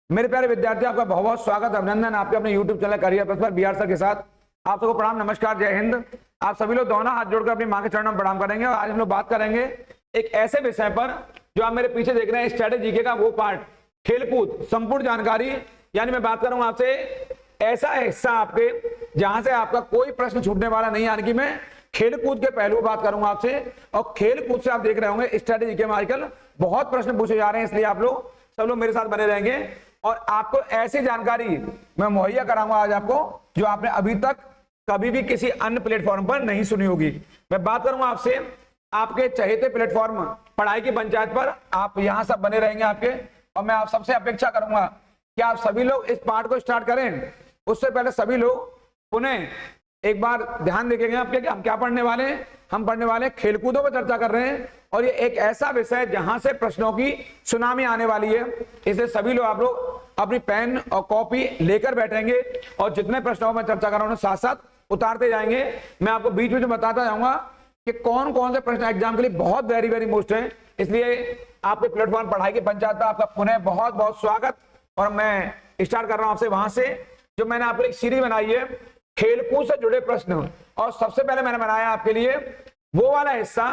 मेरे प्यारे विद्यार्थी, आपका बहुत बहुत स्वागत, अभिनंदन आपके अपने YouTube चैनल करियर पर बिहार सर के साथ। आप सबको प्रणाम, नमस्कार, जय हिंद। आप सभी लोग दोनों हाथ जोड़कर अपनी मां के चरणों में प्रणाम करेंगे। और आज हम लोग बात करेंगे एक ऐसे विषय पर जो आप मेरे पीछे देख रहे हैं, स्ट्रेटेजी के का वो पार्ट, खेलकूद संपूर्ण जानकारी। यानी मैं बात करूंगा आपसे ऐसा हिस्सा आपके जहां से आपका कोई प्रश्न छूटने वाला नहीं। यानी कि मैं खेलकूद के पहलू बात करूंगा आपसे। और खेलकूद से आप देख रहे होंगे स्ट्रेटेजी के में आजकल बहुत प्रश्न पूछे जा रहे हैं, इसलिए आप लोग सब लोग मेरे साथ बने रहेंगे और आपको ऐसी जानकारी मैं मुहैया कराऊंगा आज आपको जो आपने अभी तक कभी भी किसी अन्य प्लेटफॉर्म पर नहीं सुनी होगी। मैं बात करूंगा आपसे आपके चहेते प्लेटफॉर्म पढ़ाई की पंचायत पर। आप यहां सब बने रहेंगे आपके, और मैं आप सबसे अपेक्षा करूंगा कि आप सभी लोग इस पार्ट को स्टार्ट करें। उससे पहले सभी लोग पुनः एक बार ध्यान देखेंगे आपके कि हम क्या पढ़ने वाले हैं। हम पढ़ने वाले खेलकूदों पर चर्चा कर रहे हैं और ये एक ऐसा विषय है जहां से प्रश्नों की सुनामी आने वाली है। इसलिए सभी लोग आप लोग अपनी पेन और कॉपी लेकर बैठेंगे और जितने प्रश्नों में चर्चा कर रहा हूं साथ साथ उतारते जाएंगे। मैं आपको बीच बीच में बताता जाऊंगा कि कौन कौन से प्रश्न एग्जाम के लिए बहुत वेरी वेरी मोस्ट है। इसलिए आपके प्लेटफॉर्म पढ़ाई की पंचायत का आपका पुनः बहुत बहुत स्वागत। और मैं स्टार्ट कर रहा हूं आपसे वहां से जो मैंने आपके लिए एक सीरीज बनाई है, खेलकूद से जुड़े प्रश्न। और सबसे पहले मैंने बनाया आपके लिए वो वाला हिस्सा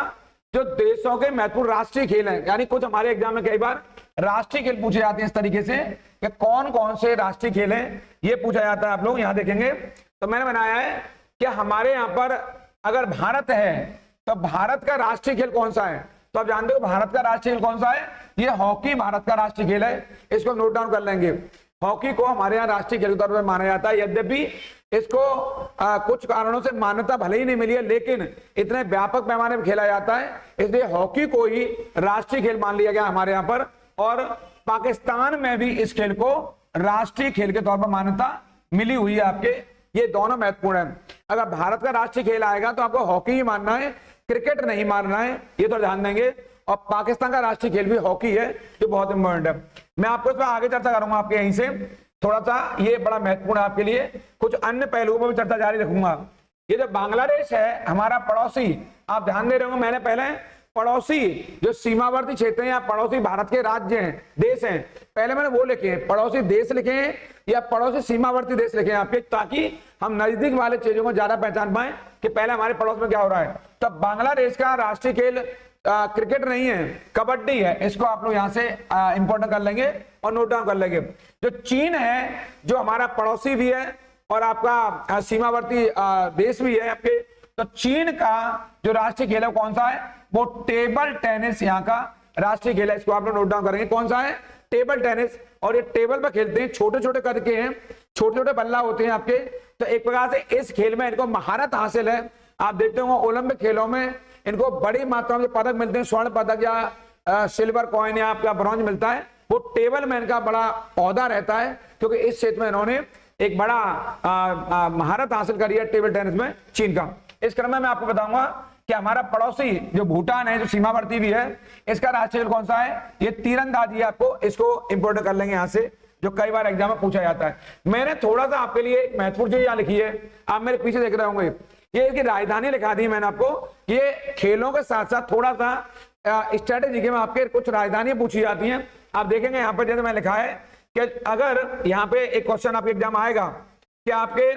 जो देशों के महत्वपूर्ण राष्ट्रीय खेल हैं। यानी कुछ हमारे एग्जाम में कई बार राष्ट्रीय खेल पूछे जाते हैं इस तरीके से कि कौन कौन से राष्ट्रीय खेल हैं, ये पूछा जाता है। आप लोग यहां देखेंगे तो मैंने बनाया है कि हमारे यहां पर अगर भारत है तो भारत का राष्ट्रीय खेल कौन सा है। तो आप जानते हो भारत का राष्ट्रीय खेल कौन सा है, ये हॉकी भारत का राष्ट्रीय खेल है। इसको नोट डाउन कर लेंगे। हॉकी को हमारे यहाँ राष्ट्रीय खेल के तौर पर माना जाता है, यद्यपि इसको कुछ कारणों से मान्यता भले ही नहीं मिली है, लेकिन इतने व्यापक पैमाने पर खेला जाता है, इसलिए हॉकी को ही राष्ट्रीय खेल मान लिया गया हमारे यहाँ पर। और पाकिस्तान में भी इस खेल को राष्ट्रीय खेल के तौर पर मान्यता मिली हुई है आपके। ये दोनों महत्वपूर्ण है। अगर भारत का राष्ट्रीय खेल आएगा तो आपको हॉकी ही मानना है, क्रिकेट नहीं मानना है, ये तो ध्यान देंगे। और पाकिस्तान का राष्ट्रीय खेल भी हॉकी है, जो बहुत इंपॉर्टेंट है। मैं आपको इस पर आगे चर्चा करूंगा आपके यहीं से थोड़ा सा, ये बड़ा महत्वपूर्ण है आपके लिए। कुछ अन्य पहलुओं पर भी चर्चा जारी रखूंगा। ये जो बांग्लादेश है हमारा पड़ोसी, आप ध्यान दे रहे होंगे, मैंने पहले पड़ोसी जो सीमावर्ती क्षेत्र हैं या पड़ोसी भारत के राज्य हैं, देश हैं, पहले मैंने वो लिखे हैं, पड़ोसी देश लिखे हैं या पड़ोसी सीमावर्ती देश लिखे हैं आपके, ताकि हम नजदीक वाले चीजों को ज्यादा पहचान पाए कि पहले हमारे पड़ोस में क्या हो रहा है। तो बांग्लादेश का राष्ट्रीय खेल क्रिकेट नहीं है, कबड्डी है। इसको आप लोग यहां से इंपोर्टेंट कर लेंगे और नोट डाउन कर लेंगे। जो चीन है जो हमारा पड़ोसी भी है और आपका सीमावर्ती देश भी है आपके, तो चीन का जो राष्ट्रीय खेल है कौन सा है, वो टेबल टेनिस यहाँ का राष्ट्रीय खेल है। इसको आप लोग नोट डाउन करेंगे कौन सा है, टेबल टेनिस। और ये टेबल पर खेलते हैं, छोटे छोटे करके हैं, छोटे छोटे बल्ला होते हैं आपके। तो एक प्रकार से इस खेल में इनको महारत हासिल है। आप देखते हो ओलंपिक खेलों में इनको बड़ी मात्रा में पदक मिलते हैं, स्वर्ण पदक या सिल्वर कॉइन या आपका ब्रॉन्ज मिलता है। वो टेबल में इनका बड़ा औहदा रहता है, क्योंकि इस क्षेत्र में इन्होंने एक बड़ा महारत हासिल करी है टेबल टेनिस में, चीन का। इस क्रम में मैं आपको बताऊंगा कि हमारा पड़ोसी जो भूटान है, जो सीमावर्ती भी है, इसका राष्ट्रीय खेल कौन सा है, ये तीरंदाजी है। आपको इसको इंपोर्टेंट कर लेंगे यहां से, जो कई बार एग्जाम में पूछा जाता है। मैंने थोड़ा सा आपके लिए एक महत्वपूर्ण चीज यहां लिखी है, आप मेरे पीछे देख रहे होंगे, ये इसकी राजधानी लिखा दी मैंने आपको। ये खेलों के साथ साथ थोड़ा सा स्ट्रेटेजी के में आपके कुछ राजधानियां पूछी जाती हैं। आप देखेंगे यहाँ पर जैसे मैं लिखा है कि अगर यहाँ पे एक क्वेश्चन आपके एग्जाम आएगा कि आपके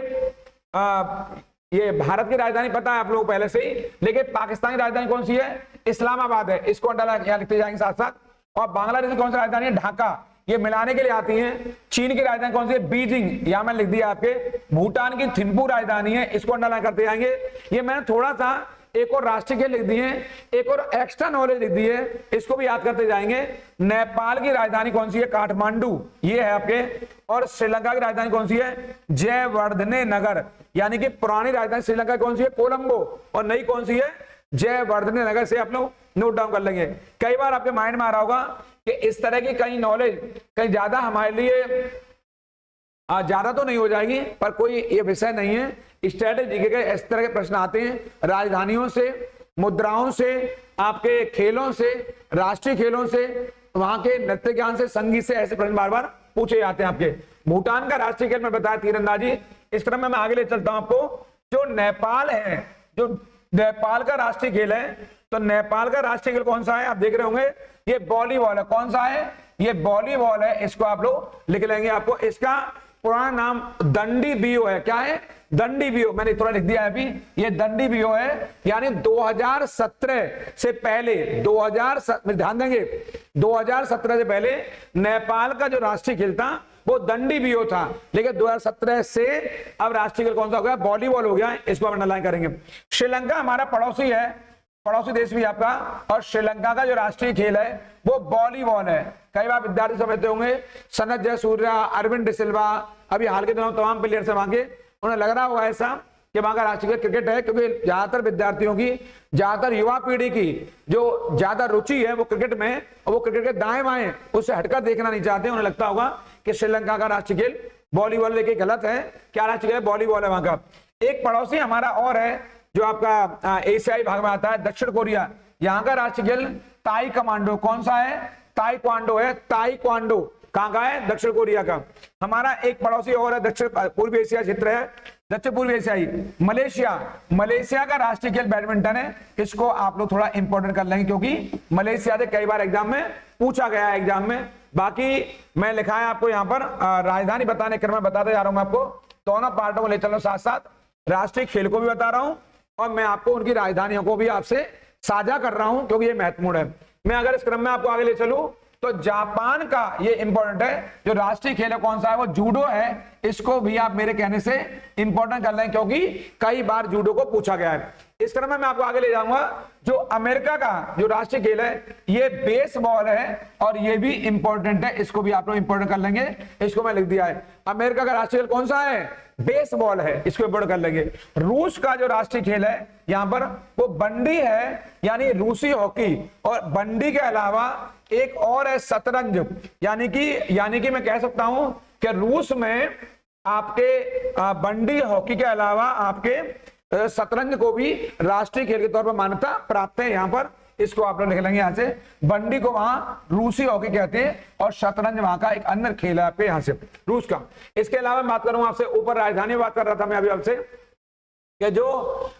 ये भारत की राजधानी पता है आप लोग पहले से ही, लेकिन पाकिस्तान की राजधानी कौन सी है, इस्लामाबाद है। इसको यहाँ लिखते जाएंगे साथ साथ। और बांग्लादेश की कौन सी राजधानी है, ढाका, ये मिलाने के लिए आती हैं। चीन की राजधानी कौन सी है, बीजिंग, यहां मैंने लिख दिया आपके। भूटान की थिम्पू राजधानी है, इसको अंडरलाइन करते जाएंगे। ये मैंने थोड़ा सा एक और राष्ट्रीय खेल लिख दिए, एक और एक्स्ट्रा नॉलेज लिख दी है, इसको भी याद करते जाएंगे। नेपाल की राजधानी कौन सी है, काठमांडू, ये है आपके। और श्रीलंका की राजधानी कौन सी है, जयवर्धने नगर, यानी कि पुरानी राजधानी श्रीलंका कौन सी है, कोलंबो, और नई कौन सी है, जयवर्धने नगर। से आप लोग नोट डाउन कर लेंगे। कई बार आपके माइंड में आ रहा होगा कि इस तरह की कहीं नॉलेज कहीं ज्यादा हमारे लिए ज्यादा तो नहीं हो जाएगी, पर कोई ये विषय नहीं है। स्ट्रेटेजी के इस तरह के प्रश्न आते हैं राजधानियों से, मुद्राओं से, आपके खेलों से, राष्ट्रीय खेलों से, वहां के नृत्य ज्ञान से, संगीत से, ऐसे प्रश्न बार बार पूछे जाते हैं आपके। भूटान का राष्ट्रीय खेल में बताया तीरंदाजी। इस क्रम में मैं आगे ले चलता हूं आपको। जो नेपाल है, जो नेपाल का राष्ट्रीय खेल है, तो नेपाल का राष्ट्रीय खेल कौन सा है, आप देख रहे होंगे, ये वॉलीबॉल है। कौन सा है, ये वॉलीबॉल है, इसको आप लोग लिख लेंगे। आपको इसका पुराना नाम दंडी बीओ है। क्या है? दंडी बीओ। मैंने थोड़ा लिख दिया है अभी, ये दंडी बीओ है। यानी 2017 से पहले, 2007 में ध्यान देंगे, 2017 से पहले नेपाल का जो राष्ट्रीय खेल था वो दंडी बीओ था, लेकिन 2017 से अब राष्ट्रीय खेल कौन सा हो गया? वॉलीबॉल हो गया। इसको अंडरलाइन करेंगे। श्रीलंका हमारा पड़ोसी है, पड़ोसी देश भी आपका, और श्रीलंका का जो राष्ट्रीय खेल है वो वॉलीबॉल है। कई बार विद्यार्थी समझते होंगे सनत जयसूर्या, अरविंद डिसिल्वा, अभी हाल के दिनों तमाम प्लेयर्स है वहां के, उन्हें लग रहा होगा ऐसा कि वहां का राष्ट्रीय खेल क्रिकेट है, क्योंकि ज्यादातर विद्यार्थियों की, ज्यादातर युवा पीढ़ी की जो ज्यादा रुचि है वो क्रिकेट में है, और वो क्रिकेट के दाएं बाएं उससे हटकर देखना नहीं चाहते। उन्हें लगता होगा कि श्रीलंका का राष्ट्रीय खेल वॉलीबॉल, लेकिन गलत है। क्या राष्ट्रीय खेल? वॉलीबॉल है वहां का। एक पड़ोसी हमारा और है जो आपका एशियाई भाग में आता है, दक्षिण कोरिया। यहाँ का राष्ट्रीय खेल ताई कमांडो। कौन सा है? ताइक्वांडो है। ताइक्वांडो कहाँ का है? दक्षिण कोरिया का। हमारा एक पड़ोसी और है, दक्षिण पूर्वी एशिया क्षेत्र है, दक्षिण पूर्वी एशियाई, मलेशिया। मलेशिया का राष्ट्रीय खेल बैडमिंटन है। इसको आप लोग थोड़ा इंपॉर्टेंट कर लेंगे, क्योंकि मलेशिया से कई बार एग्जाम में पूछा गया है एग्जाम में। बाकी मैं लिखा है आपको यहाँ पर, राजधानी बताने क्रम में बताते जा रहा हूँ मैं आपको, दोनों पार्टों को ले चल रहा हूँ साथ साथ। राष्ट्रीय खेल को भी बता रहा हूँ और मैं आपको उनकी राजधानियों को भी आपसे साझा कर रहा हूं, क्योंकि ये महत्वपूर्ण है। मैं अगर इस क्रम में आपको आगे ले चलूं तो जापान का ये इंपॉर्टेंट है, जो राष्ट्रीय खेल है कौन सा है? वो जूडो है। इसको भी आप मेरे कहने से इंपॉर्टेंट कर लें, क्योंकि कई बार जूडो को पूछा गया है। इस क्रम में मैं आपको आगे ले जाऊंगा। जो अमेरिका का जो राष्ट्रीय खेल है ये बेसबॉल है, और ये भी इंपॉर्टेंट है, इसको भी आप लोग इंपॉर्टेंट कर लेंगे। इसको मैं लिख दिया है। अमेरिका का राष्ट्रीय खेल कौन सा है? बेसबॉल है, इसको इंपॉर्टेंट कर लेंगे। रूस का जो राष्ट्रीय खेल है यहां पर वो बंडी है, यानी रूसी हॉकी। और बंडी के अलावा एक और है शतरंज, यानी कि मैं कह सकता हूं कि रूस में आपके बंडी हॉकी के अलावा आपके शतरंज को भी राष्ट्रीय खेल के तौर पर मान्यता प्राप्त है यहाँ पर। इसको आप लोग लिख लेंगे यहाँ से। बंडी को वहां रूसी हॉकी कहते हैं, और शतरंज वहां का एक अन्य खेल है आपके यहाँ से रूस का। इसके अलावा मैं बात करूंगा आपसे, ऊपर राजधानी बात कर रहा था मैं अभी आपसे, कि जो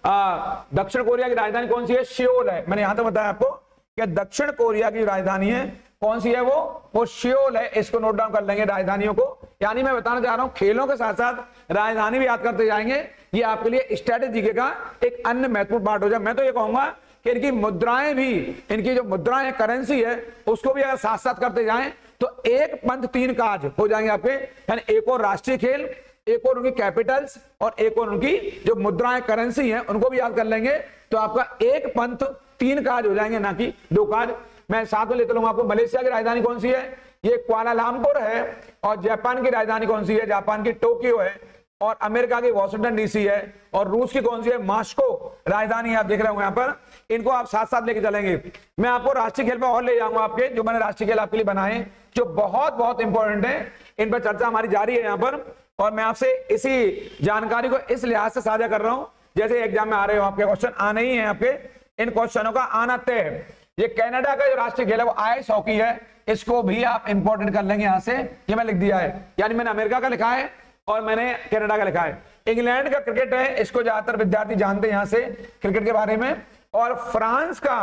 दक्षिण कोरिया की राजधानी कौन सी है? सियोल है। मैंने यहां तक बताया आपको कि दक्षिण कोरिया की राजधानी है कौन सी है? वो सियोल है। इसको नोट डाउन कर लेंगे राजधानियों को। यानी मैं बताना चाह रहा हूं खेलों के साथ साथ राजधानी भी याद करते जाएंगे, ये आपके लिए स्ट्रेटेजी का एक अन्य महत्वपूर्ण पार्ट हो जाए। मैं तो ये कहूंगा कि इनकी मुद्राएं भी, इनकी जो मुद्राएं करेंसी है उसको भी अगर साथ साथ करते जाएं तो एक पंथ तीन काज हो जाएंगे आपके। यानी एक और राष्ट्रीय खेल, एक और उनकी कैपिटल्स, और एक और उनकी जो मुद्राएं करेंसी हैं उनको भी याद कर लेंगे, तो आपका एक पंथ तीन काज हो जाएंगे, ना कि दो काज। मैं साथ में लेते रहूंगा आपको। मलेशिया की राजधानी कौन सी है? ये कुआलालंपुर है। और जापान की राजधानी कौन सी है? जापान की टोक्यो है। और अमेरिका की वॉशिंगटन डीसी है। और रूस की कौन सी है? मॉस्को राजधानी आप देख रहे होंगे यहाँ पर। इनको आप साथ साथ लेके चलेंगे। मैं आपको राष्ट्रीय खेल पर और ले जाऊंगा आपके, जो मैंने राष्ट्रीय खेल आपके लिए बनाए, जो बहुत बहुत इंपॉर्टेंट है। इन पर चर्चा हमारी जारी है यहाँ पर, और मैं आपसे इसी जानकारी को इस लिहाज से साझा कर रहा हूं, जैसे एग्जाम में आ रहे हो आपके क्वेश्चन आने ही है आपके, इन क्वेश्चनों का आना तय है। ये कनाडा का जो राष्ट्रीय खेल है वो आइस हॉकी है। इसको भी आप इंपॉर्टेंट कर लेंगे यहाँ से। ये मैं लिख दिया है, यानी मैंने अमेरिका का लिखा है और मैंने कनाडा का लिखा है। इंग्लैंड का क्रिकेट है, इसको ज्यादातर विद्यार्थी जानते हैं यहाँ से क्रिकेट के बारे में। और फ्रांस का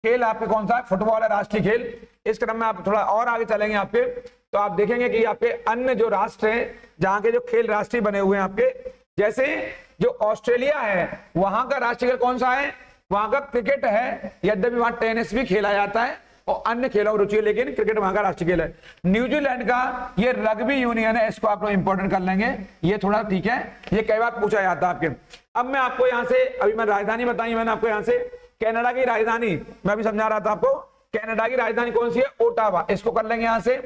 खेल आपके कौन सा है? फुटबॉल है राष्ट्रीय खेल। इस क्रम में आप थोड़ा और आगे चलेंगे आपके, तो आप देखेंगे कि आपके अन्य जो राष्ट्र हैं जहां के जो खेल राष्ट्रीय बने हुए हैं आपके, जैसे जो ऑस्ट्रेलिया है वहां का राष्ट्रीय खेल कौन सा है? वहां का क्रिकेट है, यद्यपि वहां टेनिस भी खेला जाता है और अन्य खेलों में रुचि है, लेकिन क्रिकेट वहां का राष्ट्रीय खेल है। न्यूजीलैंड का ये रग्बी यूनियन है, इसको आप लोग इंपॉर्टेंट कर लेंगे, ये थोड़ा ठीक है, ये कई बार पूछा जाता है आपके। अब मैं आपको यहाँ से, अभी मैं राजधानी बताई मैंने आपको, यहाँ से कनाडा की राजधानी मैं भी समझा रहा था आपको। कनाडा की राजधानी कौन सी है? ओटावा, इसको कर लेंगे यहाँ से।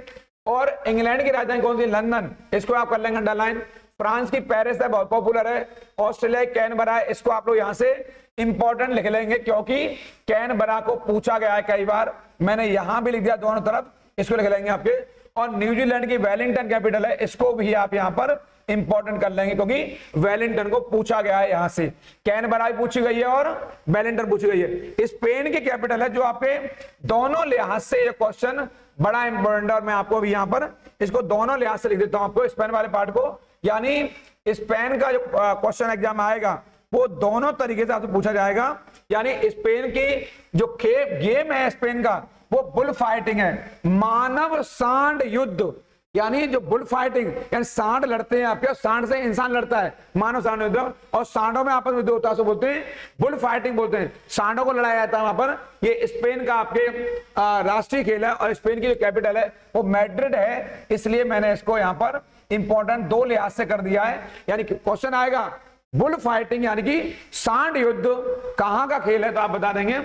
और इंग्लैंड की राजधानी कौन सी? लंदन, इसको आप कर लेंगे अंडरलाइन। फ्रांस की पेरिस है, बहुत पॉपुलर है। ऑस्ट्रेलिया कैनबरा है, इसको आप लोग यहाँ से इंपॉर्टेंट लिख लेंगे, क्योंकि कैनबरा को पूछा गया है कई बार। मैंने यहां भी लिख दिया दोनों तरफ, इसको लिख लेंगे आपके। और न्यूजीलैंड की वेलिंगटन कैपिटल है, इसको भी आप यहां पर इंपॉर्टेंट कर लेंगे, क्योंकि वेलिंगटन को पूछा गया है यहां से। कैनबरा भी पूछी गई है और वेलिंगटन पूछी गई है। स्पेन की कैपिटल है, जो आपके दोनों लिहाज से ये क्वेश्चन बड़ा इंपॉर्टेंट है, और मैं आपको भी यहां पर इसको दोनों लिहाज से लिख देता हूं आपको, स्पेन वाले पार्ट को। यानी स्पेन का जो क्वेश्चन एग्जाम आएगा वो दोनों तरीके से आपसे पूछा जाएगा। यानी स्पेन की जो गेम है स्पेन का, वो बुल फाइटिंग है, मानव सांड युद्ध। यानी जो बुल फाइटिंग, यानी सांड लड़ते हैं आपके, सांड से इंसान लड़ता है, मानव सांड युद्ध, और सांडों में आपस में युद्ध होता है, बोलते हैं बुल फाइटिंग बोलते हैं, सांडों को लड़ाया जाता है वहां पर। ये स्पेन का आपके राष्ट्रीय खेल है, और स्पेन की जो कैपिटल है वो मैड्रिड है, इसलिए मैंने इसको यहाँ पर इंपॉर्टेंट 2 लिहाज से कर दिया है। यानी क्वेश्चन आएगा बुल फाइटिंग यानी कि सांड युद्ध कहां का खेल है, तो आप बता देंगे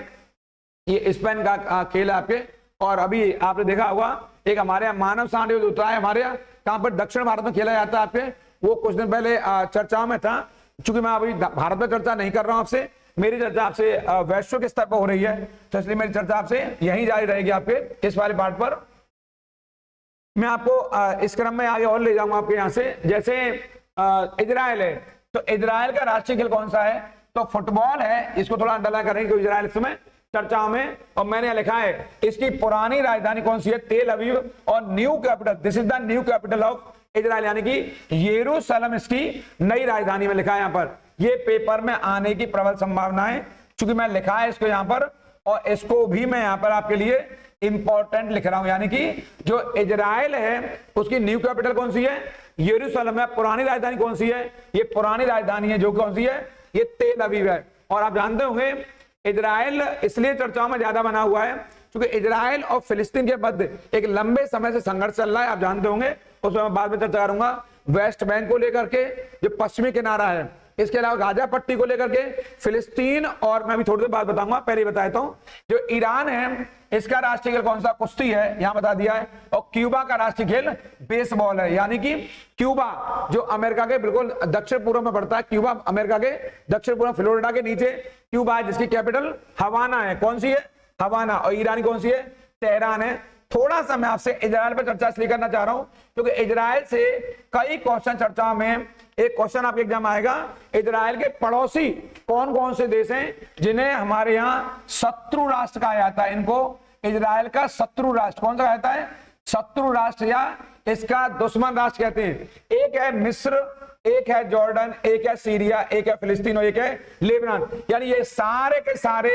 ये स्पेन का खेल है आपके। और अभी आपने देखा होगा एक हमारे यहाँ मानव सांड युद्ध होता है, हमारे यहाँ कहां पर दक्षिण भारत में खेला जाता है आपके, वो कुछ दिन पहले चर्चा में था। चूंकि मैं अभी भारत में चर्चा नहीं कर रहा हूं आपसे, मेरी चर्चा आपसे वैश्विक स्तर पर हो रही है, तो इसलिए मेरी चर्चा आपसे यहीं जारी रहेगी आपके इस वाले पार्ट पर। मैं आपको इस क्रम में आगे और ले जाऊंगा आपके यहाँ से। जैसे इजराइल है, तो इजराइल का राष्ट्रीय खेल कौन सा है, तो फुटबॉल है। इसको थोड़ा अंडरलाइन करेंगे क्योंकि इजराइल इस समय चर्चाओं में, और मैंने लिखा है इसकी पुरानी राजधानी कौन सी है, तेल अवीव, और new capital, this is the new capital of Israel, यानी कि यरूशलेम इसकी नई राजधानी में लिखा है यहाँ पर। ये पेपर में आने की प्रबल संभावना है, क्योंकि मैं लिखा है इसको यहाँ पर, और इसको भी मैं यहाँ पर आपके लिए इंपॉर्टेंट लिख रहा हूं। यानी कि जो इजराइल है उसकी न्यू कैपिटल कौन सी है, यरूशलेम है। पुरानी राजधानी कौन सी है, ये पुरानी राजधानी है जो कौन सी है, ये तेल अवीव है। और आप जानते होंगे इजराइल इसलिए चर्चाओं में ज्यादा बना हुआ है क्योंकि इजराइल और फिलिस्तीन के मध्य एक लंबे समय से संघर्ष चल रहा है, आप जानते होंगे, उसमें मैं बाद में चर्चा करूंगा। वेस्ट बैंक को लेकर के जो पश्चिमी किनारा है, इसके अलावा गाजा पट्टी को लेकर के फिलिस्तीन, और मैं भी थोड़ी देर बाद बताऊंगा, पहले बता देता हूं जो ईरान है इसका राष्ट्रीय खेल कौन सा, कुश्ती है, यहां बता दिया है। और क्यूबा का राष्ट्रीय खेल बेसबॉल है, यानी कि क्यूबा जो अमेरिका के बिल्कुल दक्षिण पूर्व में पड़ता है, क्यूबा अमेरिका के दक्षिण पूर्व फ्लोरिडा के नीचे क्यूबा है, जिसकी कैपिटल हवाना है। कौन सी है, हवाना। और ईरान कौन सी है, तेहरान है। थोड़ा सा मैं आपसे इजराइल पर चर्चा इसलिए करना चाह रहा हूं क्योंकि इजराइल से कई क्वेश्चन चर्चा में, एक क्वेश्चन आपके एग्जाम आएगा, इजराइल के पड़ोसी कौन कौन से देश हैं जिन्हें हमारे यहाँ शत्रु राष्ट्र कहा जाता है। इनको इजराइल का शत्रु राष्ट्र कौन सा कहता है, शत्रु राष्ट्र या इसका दुश्मन राष्ट्र कहते हैं। एक है मिस्र, एक है जॉर्डन, एक है सीरिया, एक है फिलिस्तीन और एक है लेबनान। यानी ये सारे के सारे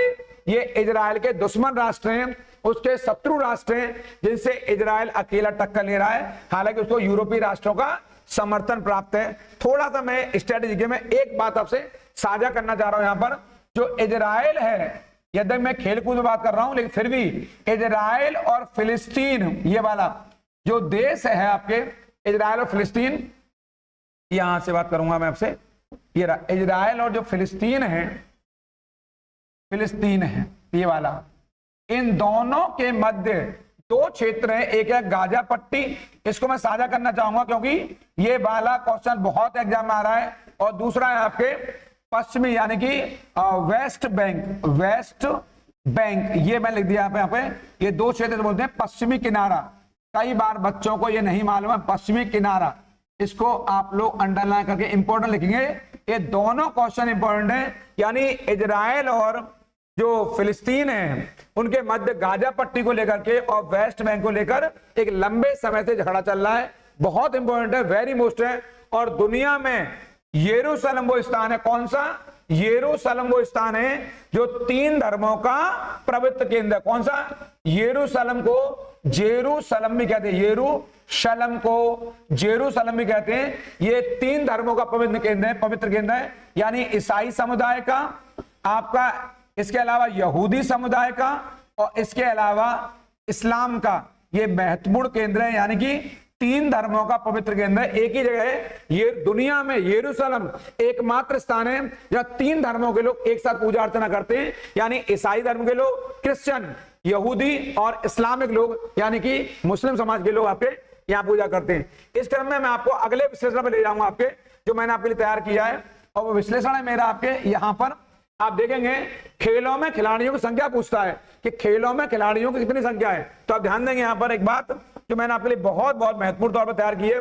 ये इजराइल के दुश्मन राष्ट्र हैं, उसके शत्रु राष्ट्र हैं, जिनसे इजराइल अकेला टक्कर ले रहा है। हालांकि उसको यूरोपीय राष्ट्रों का समर्थन प्राप्त है। थोड़ा सा मैं स्ट्रेटेजी में एक बात आपसे साझा करना चाह रहा हूं। यहां पर जो इजराइल है, यद्यपि मैं खेल कूद में बात कर रहा हूं, लेकिन फिर भी इजराइल और फिलिस्तीन, ये वाला जो देश है आपके इजराइल और फिलिस्तीन, यहां से बात करूंगा मैं आपसे। ये इजराइल और जो फिलिस्तीन है ये वाला, इन दोनों के मध्य 2 क्षेत्र हैं। एक है गाजा पट्टी, इसको मैं साझा करना चाहूंगा क्योंकि ये वाला क्वेश्चन बहुत एग्जाम में आ रहा है। और दूसरा है आपके पश्चिमी, यानी कि वेस्ट बैंक, ये मैं लिख दिया यहाँ पे। ये 2 क्षेत्र बोलते हैं पश्चिमी किनारा। कई बार बच्चों को ये नहीं मालूम है, पश्चिमी किनारा, इसको आप लोग अंडरलाइन करके इंपॉर्टेंट लिखेंगे। ये दोनों क्वेश्चन इंपॉर्टेंट है, यानी इजराइल और जो फिलिस्तीन है उनके मध्य गाजा पट्टी को लेकर के और वेस्ट बैंक को लेकर एक लंबे समय से झगड़ा चल रहा है। बहुत इंपॉर्टेंट है, वेरी मोस्ट है। और दुनिया में यरूशलेम वो स्थान है, कौन सा, यरूशलेम वो स्थान है जो 3 धर्मों का पवित्र केंद्र है। कौन सा, यरूशलेम को जेरूशलेम भी कहते हैं, यरूशलेम को जेरूशलेम भी कहते हैं। ये 3 धर्मों का पवित्र केंद्र है, यानी ईसाई समुदाय का, आपका इसके अलावा यहूदी समुदाय का, और इसके अलावा इस्लाम का। ये महत्वपूर्ण केंद्र है, यानी कि 3 धर्मों का पवित्र केंद्र है, एक ही जगह है। ये दुनिया में यरूशलेम एकमात्र स्थान है जहां 3 धर्मों के लोग एक साथ पूजा अर्चना करते हैं, यानी ईसाई धर्म के लोग, क्रिश्चियन, यहूदी और इस्लामिक लोग, यानी कि मुस्लिम समाज के लोग आपके यहाँ पूजा करते हैं। इस क्रम में मैं आपको अगले विश्लेषण में ले जाऊंगा आपके, जो मैंने आपके लिए तैयार किया है। और वो विश्लेषण है मेरा आपके यहाँ पर, आप देखेंगे खेलों में खिलाड़ियों की संख्या पूछता है कि खेलों में खिलाड़ियों की कितनी संख्या है। तो आप ध्यान देंगे यहाँ पर एक बात जो मैंने आपके लिए बहुत महत्वपूर्ण तौर पर तैयार की है।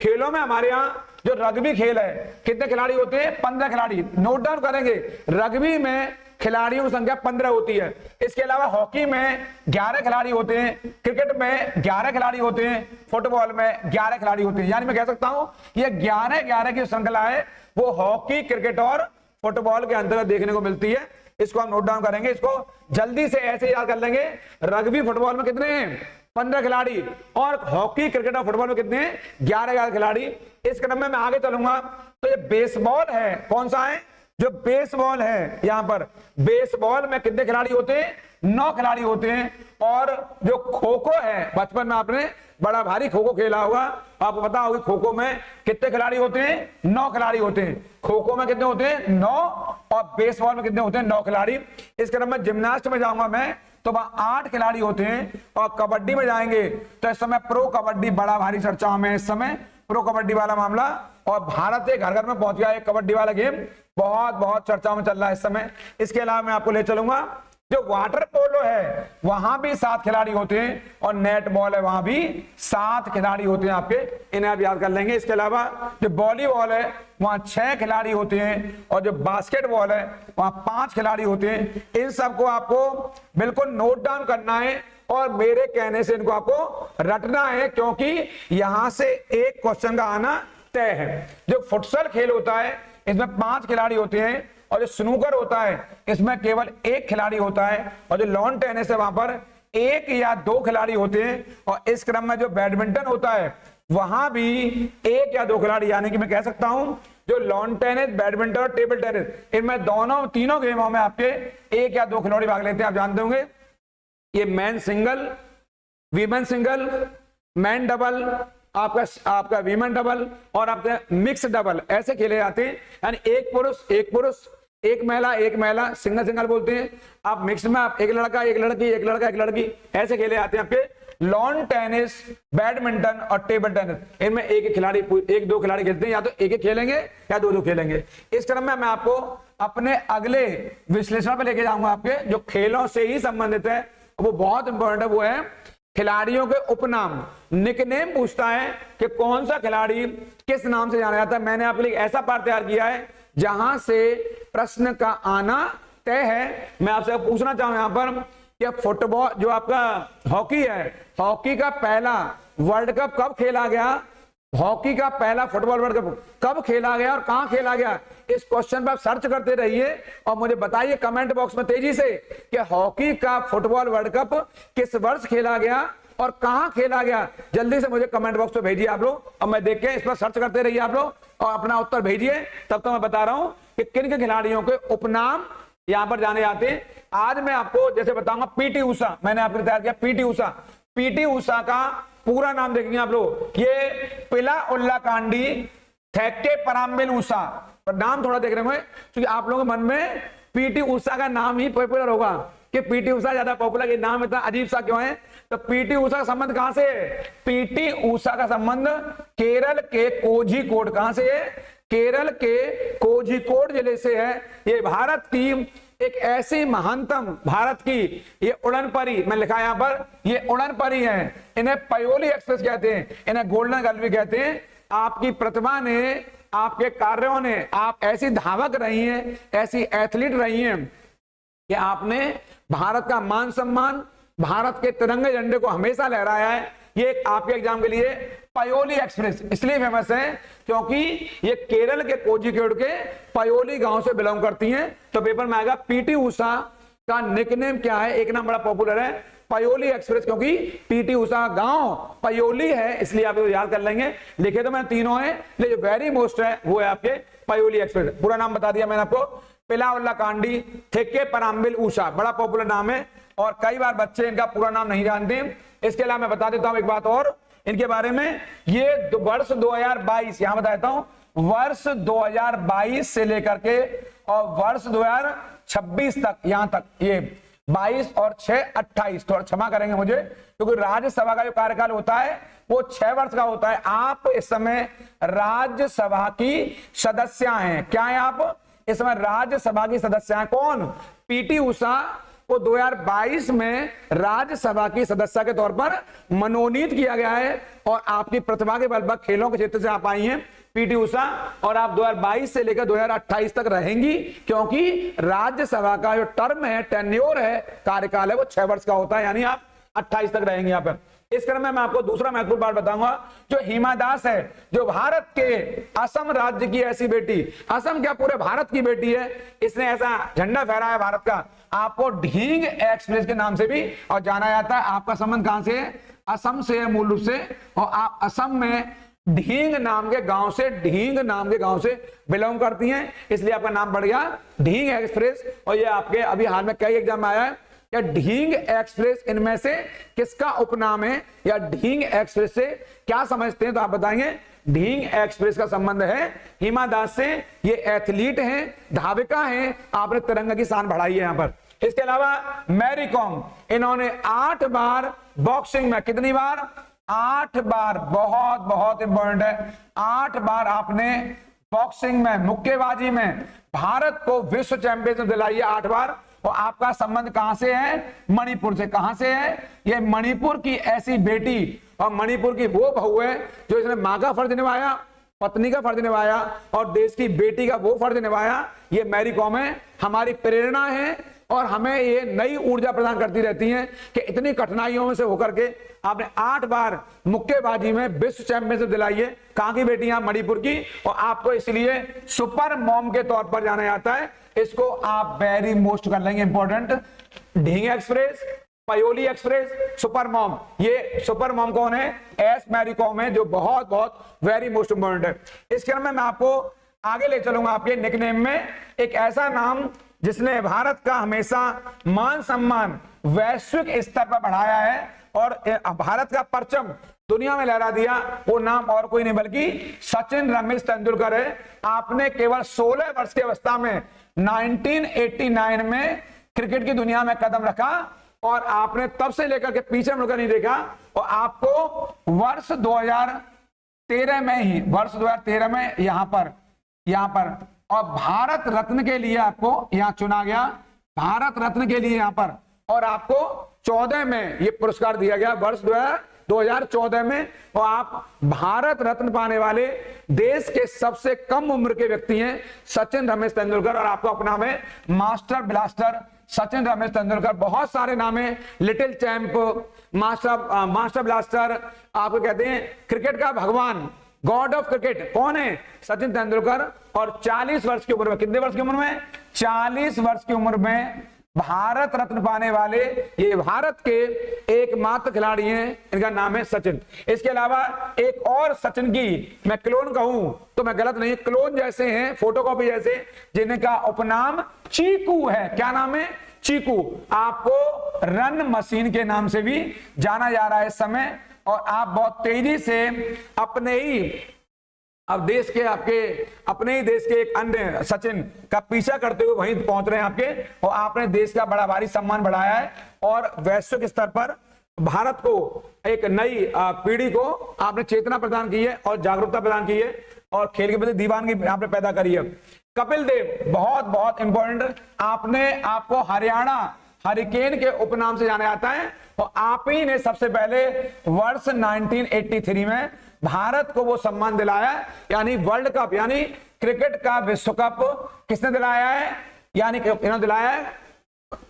खेलों में हमारे यहाँ जो रग्बी खेल है, कितने खिलाड़ी होते हैं, 15 खिलाड़ी। नोट डाउन करेंगे, रग्बी में खिलाड़ियों की संख्या 15 होती है। इसके अलावा हॉकी में 11 खिलाड़ी होते हैं, क्रिकेट में 11 खिलाड़ी होते हैं, फुटबॉल में 11 खिलाड़ी होते हैं। यानी मैं कह सकता हूं ये 11-11 की श्रृंखला है, वो हॉकी, क्रिकेट और फुटबॉल के अंतर्गत देखने को मिलती है। इसको हम नोट डाउन करेंगे, इसको जल्दी से ऐसे याद कर लेंगे। रग्बी फुटबॉल में कितने हैं? 15 खिलाड़ी, और हॉकी क्रिकेट और फुटबॉल में कितने हैं? 11 खिलाड़ी। इस क्रम में मैं आगे चलूंगा तो ये बेसबॉल है, कौन सा है? जो बेसबॉल है, यहां पर बेसबॉल में कितने खिलाड़ी होते हैं? 9 खिलाड़ी होते हैं। और जो खो खो है, बचपन में आपने बड़ा भारी खो खो खेला होगा, आपको पता होगा खो खो में कितने खिलाड़ी होते हैं? 9 खिलाड़ी होते हैं। खो खो में कितने होते हैं? 9। और बेसबॉल में कितने होते हैं? 9 खिलाड़ी। इस क्रम में जिम्नास्ट में जाऊंगा मैं तो वहां 8 खिलाड़ी होते हैं। और कबड्डी में जाएंगे तो इस समय प्रो कबड्डी बड़ा भारी चर्चाओं में, इस समय प्रो कबड्डी वाला मामला, और भारत के घर घर में पहुंच गया एक कबड्डी वाला गेम, बहुत बहुत चर्चाओं में चल रहा है इस समय। इसके अलावा मैं आपको ले चलूंगा जो वाटर पोलो है वहां भी 7 खिलाड़ी होते हैं, और नेट बॉल है वहां भी 7 खिलाड़ी होते हैं आपके, इन्हें आप याद कर लेंगे। इसके अलावा जो वॉलीबॉल है वहां 6 खिलाड़ी होते हैं, और जो बास्केटबॉल है वहां 5 खिलाड़ी होते हैं। इन सबको आपको बिल्कुल नोट डाउन करना है, और मेरे कहने से इनको आपको रटना है, क्योंकि यहां से एक क्वेश्चन का आना तय है। जो फुटसल खेल होता है इसमें 5 खिलाड़ी होते हैं, और जो स्नूकर होता है इसमें केवल 1 खिलाड़ी होता है, और जो लॉन टेनिस है वहां पर 1 या 2 खिलाड़ी होते हैं। और इस क्रम में जो बैडमिंटन होता है वहां भी 1 या 2 खिलाड़ी, यानी कि मैं कह सकता हूं जो लॉन टेनिस, बैडमिंटन और टेबल टेनिस, इनमें दोनों तीनों गेमों में आपके 1 या 2 खिलाड़ी भाग लेते हैं। आप जानते होंगे ये man single, women single, man double, आपका वीमेन डबल, और आपका मिक्स डबल, ऐसे खेले जाते हैं। यानी एक पुरुष, एक महिला, सिंगल सिंगल बोलते हैं। आप मिक्स में आप एक लड़का, एक लड़की, एक लड़का, एक लड़की, ऐसे खेले जाते हैं आपके लॉन टेनिस, बैडमिंटन और टेबल टेनिस। इनमें एक खिलाड़ी, 1-2 खिलाड़ी खेलते हैं, या तो एक खेलेंगे या 2-2 खेलेंगे। इस क्रम में मैं आपको अपने अगले विश्लेषण पे लेके जाऊंगा, आपके जो खेलों से ही संबंधित है, वो बहुत इंपॉर्टेंट है। वो है खिलाड़ियों के उपनाम, निकनेम पूछता है कि कौन सा खिलाड़ी किस नाम से जाना जाता है। मैंने आपके लिए ऐसा पाठ तैयार किया है जहां से प्रश्न का आना तय है। मैं आपसे पूछना चाहूं यहां पर कि फुटबॉल, जो आपका हॉकी है, हॉकी का पहला वर्ल्ड कप कब खेला गया? हॉकी का पहला फुटबॉल वर्ल्ड कप कब खेला गया और कहां खेला गया? इस क्वेश्चन पर आप सर्च करते रहिए और मुझे बताइए कमेंट बॉक्स में तेजी से कि हॉकी का फुटबॉल वर्ल्ड कप किस वर्ष खेला गया और कहां खेला गया। जल्दी से मुझे कमेंट बॉक्स में भेजिए आप लोग, और मैं देख के इस पर सर्च करते रहिए आप लोग और अपना उत्तर भेजिए। तब तो मैं बता रहा हूं कि किन किन खिलाड़ियों के उपनाम यहां पर जाने जाते हैं। आज मैं आपको जैसे बताऊंगा पीटी ऊषा, मैंने आपके लिए तैयार किया पीटी ऊषा। पीटी ऊषा का पूरा नाम देखेंगे आप लोग, ये पिला उल्ला कांडी थेक्के पराम्बिल ऊषा, नाम थोड़ा देख रहे होंगे क्योंकि आप लोगों के मन में पीटी ऊषा का नाम ही पॉपुलर होगा कि पीटी ऊषा ज्यादा पॉपुलर, ये नाम इतना अजीब सा क्यों है? तो पीटी ऊषा का संबंध कहां से है? पीटी ऊषा का संबंध केरल के कोझिकोड, कहां से है? केरल के कोझिकोड जिले से है। ये भारत की एक ऐसी महानतम, भारत की ये उड़न परी, मैं लिखा यहां पर, ये उड़न परी है। इन्हें पयोली एक्सप्रेस कहते हैं, इन्हें गोल्डन गर्ल भी कहते हैं। आपकी प्रतिभा ने, आपके कार्यों ने, आप ऐसी धावक रही हैं, ऐसी एथलीट रही हैं कि आपने भारत का मान सम्मान, भारत के तिरंगे झंडे को हमेशा लहराया है। ये आपके एग्जाम के लिए पयोली एक्सप्रेस इसलिए फेमस है क्योंकि ये केरल के कोझिकोड के पयोली गांव से बिलोंग करती हैं। तो पेपर में आएगा पीटी ऊषा का निकनेम क्या है? एक नाम बड़ा पॉपुलर है पयोली एक्सप्रेस, क्योंकि पीटी ऊषा गांव पयोली है, इसलिए आप याद कर लेंगे। लिखे तो मैंने तीनों है, लेकिन वेरी मोस्ट है वो है आपके पयोली एक्सप्रेस। पूरा नाम बता दिया मैंने आपको, पिला उल्ला कांडी थेक्के पराम्बिल ऊषा, बड़ा पॉपुलर नाम है और कई बार बच्चे इनका पूरा नाम नहीं जानते। इसके अलावा मैं बता देता हूं एक बात और इनके बारे में, ये वर्ष 2022, यहां बताता हूं, वर्ष 2022 से लेकर के और वर्ष 2026 तक, यहां तक, ये 22 और 6 28, थोड़ा क्षमा करेंगे मुझे क्योंकि राज्यसभा का जो कार्यकाल होता है वो 6 वर्ष का होता है। आप इस समय राज्यसभा की सदस्य हैं। क्या है आप? इस समय राज्यसभा की सदस्य हैं। कौन? पीटी ऊषा को 2022 में राज्यसभा की सदस्य के तौर पर मनोनीत किया गया है और आपकी प्रतिभा के बल पर खेलों के क्षेत्र से आप आई हैं पीटी ऊषा, और आप 2022 से लेकर 2028 तक रहेंगी क्योंकि राज्यसभा का जो टर्म है, टेन्योर है, कार्यकाल है, वो 6 वर्ष का होता है, यानी आप 28 तक रहेंगे यहाँ पर। इस क्रम में मैं आपको दूसरा महत्वपूर्ण बात बताऊंगा। जो हिमा दास है, जो भारत के असम राज्य की ऐसी बेटी, असम क्या पूरे भारत की बेटी है, इसने ऐसा झंडा फहराया भारत का। आपको ढींग एक्सप्रेस के नाम से भी और जाना जाता है। आपका संबंध कहां से है? असम से है मूल रूप से, और आप असम में ढींग नाम के गांव से बिलोंग करती हैं, इसलिए आपका नाम बढ़ गया ढींग एक्सप्रेस। और ये आपके अभी हाल में कई एग्जाम में आया है, या ढींग एक्सप्रेस इनमें से किसका उपनाम है, या ढींग एक्सप्रेस से क्या समझते हैं, तो आप बताएंगे ढींग एक्सप्रेस का संबंध है हिमा दास से। ये एथलीट हैं, धाविका हैं, आपने तिरंगा की शान बढ़ाई है यहां पर। इसके अलावा मैरी कॉम, इन्होंने 8 बार बॉक्सिंग में, कितनी बार? 8 बार, बहुत बहुत इंपॉर्टेंट है। 8 बार आपने बॉक्सिंग में, मुक्केबाजी में भारत को विश्व चैंपियनशिप दिलाई है, 8 बार। और आपका संबंध कहां से है? मणिपुर से। कहां से है? ये मणिपुर की ऐसी बेटी, और मणिपुर की वो बहू है जो इसने मां का फर्ज निभाया, पत्नी का फर्ज निभाया, और देश की बेटी का वो फर्ज निभाया। ये मैरी कॉम है, हमारी प्रेरणा है, और हमें ये नई ऊर्जा प्रदान करती रहती हैं कि इतनी कठिनाइयों में से होकर के आपने 8 बार मुक्केबाजी में विश्व चैंपियनशिप दिलाई है। कहां की बेटी? यहां मणिपुर की। और आपको इसलिए सुपर मॉम के तौर पर जाना जाता है। इसको आप वेरी मोस्ट कर लेंगे important. Dhing express, Payoli express, super mom. ये सुपर मॉम कौन है? एस मैरी कॉम है, जो बहुत बहुत वेरी मोस्ट इंपॉर्टेंट है। इस क्रम में मैं आपको आगे ले चलूंगा आपके निकनेम में एक ऐसा नाम जिसने भारत का हमेशा मान सम्मान वैश्विक स्तर पर बढ़ाया है और भारत का परचम दुनिया में लहरा दिया। वो नाम और कोई नहीं बल्कि सचिन रमेश तेंदुलकर है। आपने केवल 16 वर्ष की अवस्था में 1989 में क्रिकेट की दुनिया में कदम रखा, और आपने तब से लेकर के पीछे मुड़कर नहीं देखा। और आपको वर्ष 2013 में ही, वर्ष 2013 में यहां पर और भारत रत्न के लिए आपको यहां चुना गया, भारत रत्न के लिए यहां पर। और आपको 14 में ये पुरस्कार दिया गया, वर्ष 2014 में। और आप भारत रत्न पाने वाले देश के सबसे कम उम्र के व्यक्ति हैं, सचिन रमेश तेंदुलकर। और आपका अपना नाम है मास्टर ब्लास्टर सचिन रमेश तेंदुलकर। बहुत सारे नाम है, लिटिल चैंप, मास्टर ब्लास्टर, आपको कहते हैं क्रिकेट का भगवान, गॉड ऑफ क्रिकेट। कौन है? सचिन तेंदुलकर। और 40 वर्ष की उम्र में, कितने वर्ष की उम्र में? 40 वर्ष की उम्र में भारत रत्न पाने वाले ये भारत के एकमात्र खिलाड़ी हैं, इनका नाम है सचिन। इसके अलावा एक और सचिन की मैं क्लोन कहूं तो मैं गलत नहीं, क्लोन जैसे हैं, फोटोकॉपी जैसे, जिनका उपनाम चीकू है। क्या नाम है? चीकू। आपको रन मशीन के नाम से भी जाना जा रहा है इस समय। और आप बहुत तेजी से अपने ही अब देश के, आपके अपने ही देश के एक अन्य सचिन का पीछा करते हुए वहीं पहुंच रहे हैं आपके। और आपने देश का बड़ा भारी सम्मान बढ़ाया है और वैश्विक स्तर पर भारत को, एक नई पीढ़ी को आपने चेतना प्रदान की है और जागरूकता प्रदान की है, और खेल के प्रति दीवानगी आपने पैदा करी है। कपिल देव, बहुत बहुत इंपॉर्टेंट, आपको हरियाणा हरिकेन के उपनाम से जाना जाता है। और आप ही ने सबसे पहले वर्ष 1983 में भारत को वो सम्मान दिलाया, यानी वर्ल्ड कप, यानी क्रिकेट का विश्व कप किसने दिलाया है? यानी इन्होंने दिलाया है।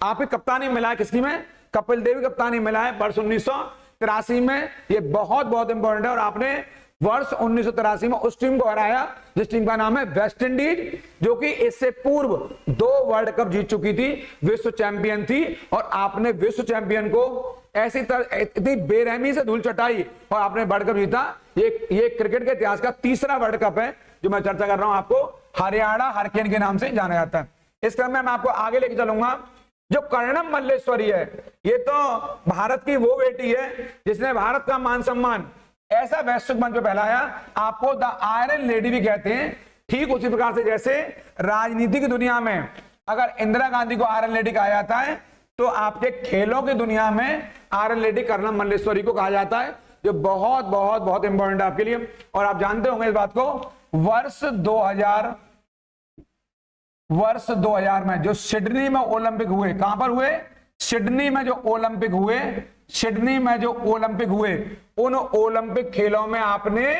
आप ही कप्तानी मिला है किसकी में? कपिल देव कप्तानी मिला है वर्ष 1983 में। ये बहुत बहुत इंपॉर्टेंट है। और आपने वर्ष 1983 में उस टीम को हराया जिस टीम का नाम है वेस्ट इंडीज, जो कि इससे पूर्व 2 वर्ल्ड कप जीत चुकी थी, विश्व चैंपियन थी। और आपने विश्व चैंपियन को ऐसी तरह इतनी बेरहमी से धूल चटाई और आपने वर्ल्ड कप जीता। ये क्रिकेट के इतिहास का तीसरा वर्ल्ड कप है जो मैं चर्चा कर रहा हूं। आपको हरियाणा हरिकेन के नाम से जाना जाता है। इस क्रम में मैं आपको आगे लेके चलूंगा। जो कर्णम मल्लेश्वरी है, ये तो भारत की वो बेटी है जिसने भारत का मान सम्मान ऐसा वैश्विक मंच पे फैलाया। आपको द आयरन लेडी भी कहते हैं। ठीक उसी प्रकार से जैसे राजनीति की दुनिया में अगर इंदिरा गांधी को आयरन लेडी कहा जाता है, तो आपके खेलों की दुनिया में आयरन लेडी कर्णम मल्लेश्वरी को कहा जाता है, जो बहुत बहुत बहुत इंपॉर्टेंट है आपके लिए। और आप जानते होंगे इस बात को, वर्ष 2000 में जो सिडनी में ओलंपिक हुए, कहां पर हुए? सिडनी में जो ओलंपिक हुए, उन ओलंपिक खेलों में आपने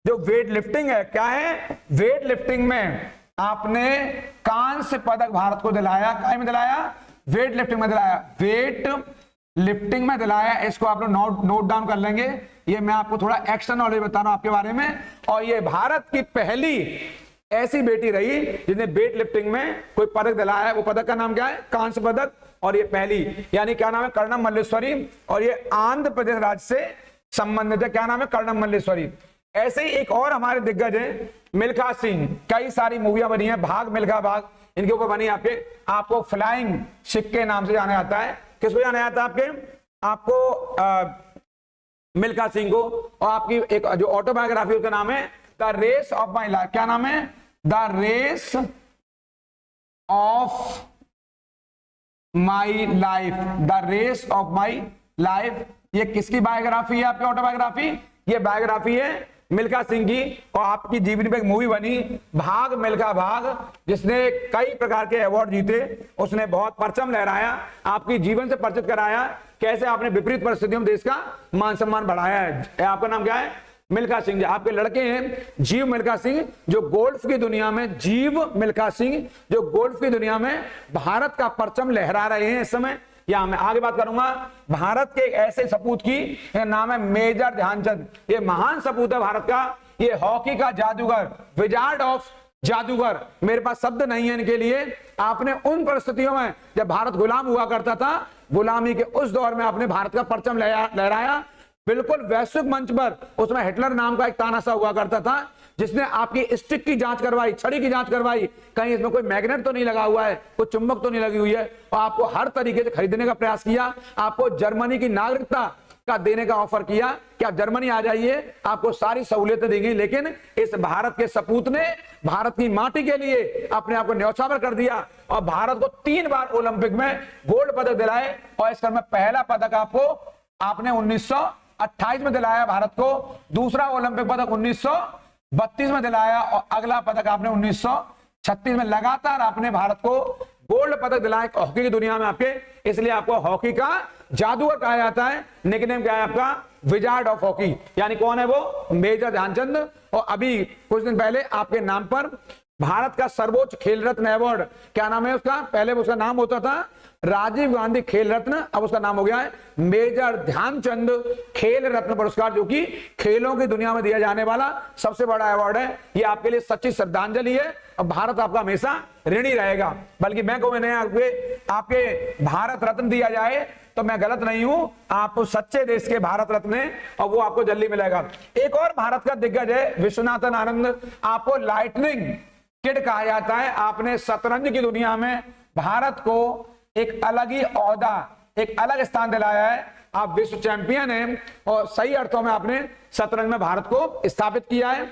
जो वेट लिफ्टिंग है, क्या है? वेट लिफ्टिंग में आपने कांस्य पदक भारत को दिलाया। क्या में दिलाया? वेट लिफ्टिंग में दिलाया। वेट लिफ्टिंग में दिलाया, इसको आप लोग नोट डाउन कर लेंगे। ये मैं आपको थोड़ा एक्स्ट्रा नॉलेज बता रहा हूं आपके बारे में। और ये भारत की पहली ऐसी बेटी रही जिसने वेट लिफ्टिंग में कोई पदक दिलाया है। वो पदक का नाम क्या है? कांस्य पदक। और ये पहली, यानी क्या नाम है? कर्णम मल्लेश्वरी। और ये आंध्र प्रदेश राज्य से संबंधित है। क्या नाम है? कर्णम मल्लेश्वरी। ऐसे ही एक और हमारे दिग्गज है मिल्खा सिंह। कई सारी मूवियां बनी है, भाग मिल्खा भाग, इनके ऊपर बनी। आपको फ्लाइंग सिक्के नाम से जाना जाता है। किसको जाना जाता है? आपको मिल्खा सिंह को। और आपकी एक जो ऑटोबायोग्राफी उसका नाम है the race of my life. क्या नाम है? The race of my life. The race of my life. ये किसकी बायोग्राफी है? आपकी ऑटोबायोग्राफी। ये बायोग्राफी है मिल्खा सिंह की। और आपकी जीवनी पे एक मूवी बनी भाग मिल्खा भाग, जिसने कई प्रकार के अवार्ड जीते। उसने बहुत परचम लहराया, आपकी जीवन से परिचित कराया, कैसे आपने विपरीत परिस्थितियों में देश का मान सम्मान बढ़ाया है। आपका नाम क्या है? मिल्खा सिंह। आपके लड़के हैं जीव मिल्खा सिंह, जो गोल्फ की दुनिया में, जीव मिल्खा सिंह जो गोल्फ की दुनिया में भारत का परचम लहरा रहे हैं इस समय। या मैं आगे बात करूंगा भारत के एक ऐसे सपूत की, नाम है मेजर ध्यानचंद। ये महान सपूत है भारत का। ये हॉकी का जादूगर, विजार्ड ऑफ जादूगर। मेरे पास शब्द नहीं है इनके लिए। आपने उन परिस्थितियों में जब भारत गुलाम हुआ करता था, गुलामी के उस दौर में आपने भारत का परचम लहराया, बिल्कुल वैश्विक मंच पर। उसमें हिटलर नाम का एक तानाशाह हुआ करता था, जिसने आपकी स्टिक की जांच करवाई, छड़ी की जांच करवाई, कहीं इसमें कोई मैग्नेट तो नहीं लगा हुआ है, कोई चुंबक तो नहीं लगी हुई है। और आपको हर तरीके से खरीदने का प्रयास किया। आपको जर्मनी की नागरिकता का देने का ऑफर किया कि आप जर्मनी आ जाइए, आपको सारी सहूलियतें देंगे। लेकिन इस भारत के सपूत ने भारत की माटी के लिए अपने आप को न्यौछावर कर दिया और भारत को 3 बार ओलंपिक में गोल्ड पदक दिलाए। और इस क्रम में पहला पदक आपने 1928 में दिलाया भारत को, दूसरा ओलंपिक पदक 1932 में दिलाया, और अगला पदक आपने 1936 में। लगातार आपने भारत को गोल्ड पदक दिलाया हॉकी की दुनिया में आपके। इसलिए आपको हॉकी का जादूगर कहा जाता है। निकनेम क्या है आपका? Wizard of hockey. यानी कौन है वो? मेजर ध्यानचंद। और अभी कुछ दिन पहले आपके नाम पर भारत का सर्वोच्च खेल रत्न अवार्ड, क्या नाम है उसका? पहले उसका नाम होता था राजीव गांधी खेल रत्न, अब उसका नाम हो गया है मेजर ध्यानचंद खेल रत्न पुरस्कार, जो कि खेलों की दुनिया में दिया जाने वाला सबसे बड़ा अवार्ड है। ये आपके लिए सच्ची श्रद्धांजलि है और भारत आपका हमेशा ऋणी रहेगा। बल्कि मैं कहूँ आपके भारत रत्न दिया जाए तो मैं गलत नहीं हूं। आपको सच्चे देश के भारत रत्न है और वो आपको जल्दी मिलेगा। एक और भारत का दिग्गज है विश्वनाथन आनंद। आपको लाइटनिंग किड कहा जाता है। आपने शतरंज की दुनिया में भारत को एक अलग ही ओहदा, एक अलग स्थान दिलाया है। आप विश्व चैंपियन हैं और सही अर्थों में आपने शतरंज में भारत को स्थापित किया है।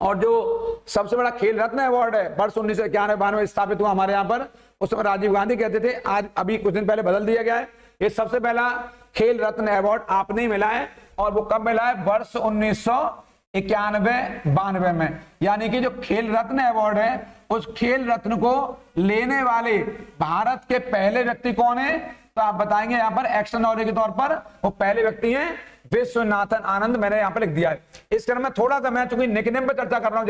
और जो सबसे बड़ा खेल रत्न अवार्ड है, वर्ष 1991-92 स्थापित हुआ हमारे यहाँ पर। उस समय राजीव गांधी कहते थे, आज अभी कुछ दिन पहले बदल दिया गया है। ये सबसे पहला खेल रत्न अवार्ड आपने ही मिला है। और वो कब मिला है? वर्ष 1991-92 में। यानी कि जो खेल रत्न अवार्ड है, उस खेल रत्न को लेने वाले भारत के पहले व्यक्ति कौन है? तो आप बताएंगे यहाँ पर एक्शन नॉलेज के तौर पर। वो पहले व्यक्ति हैं विश्वनाथन आनंद। मैंने यहाँ पर लिख दिया है। इस क्रम में थोड़ा सा मैं चूंकि निकनेम पर चर्चा कर रहा हूं,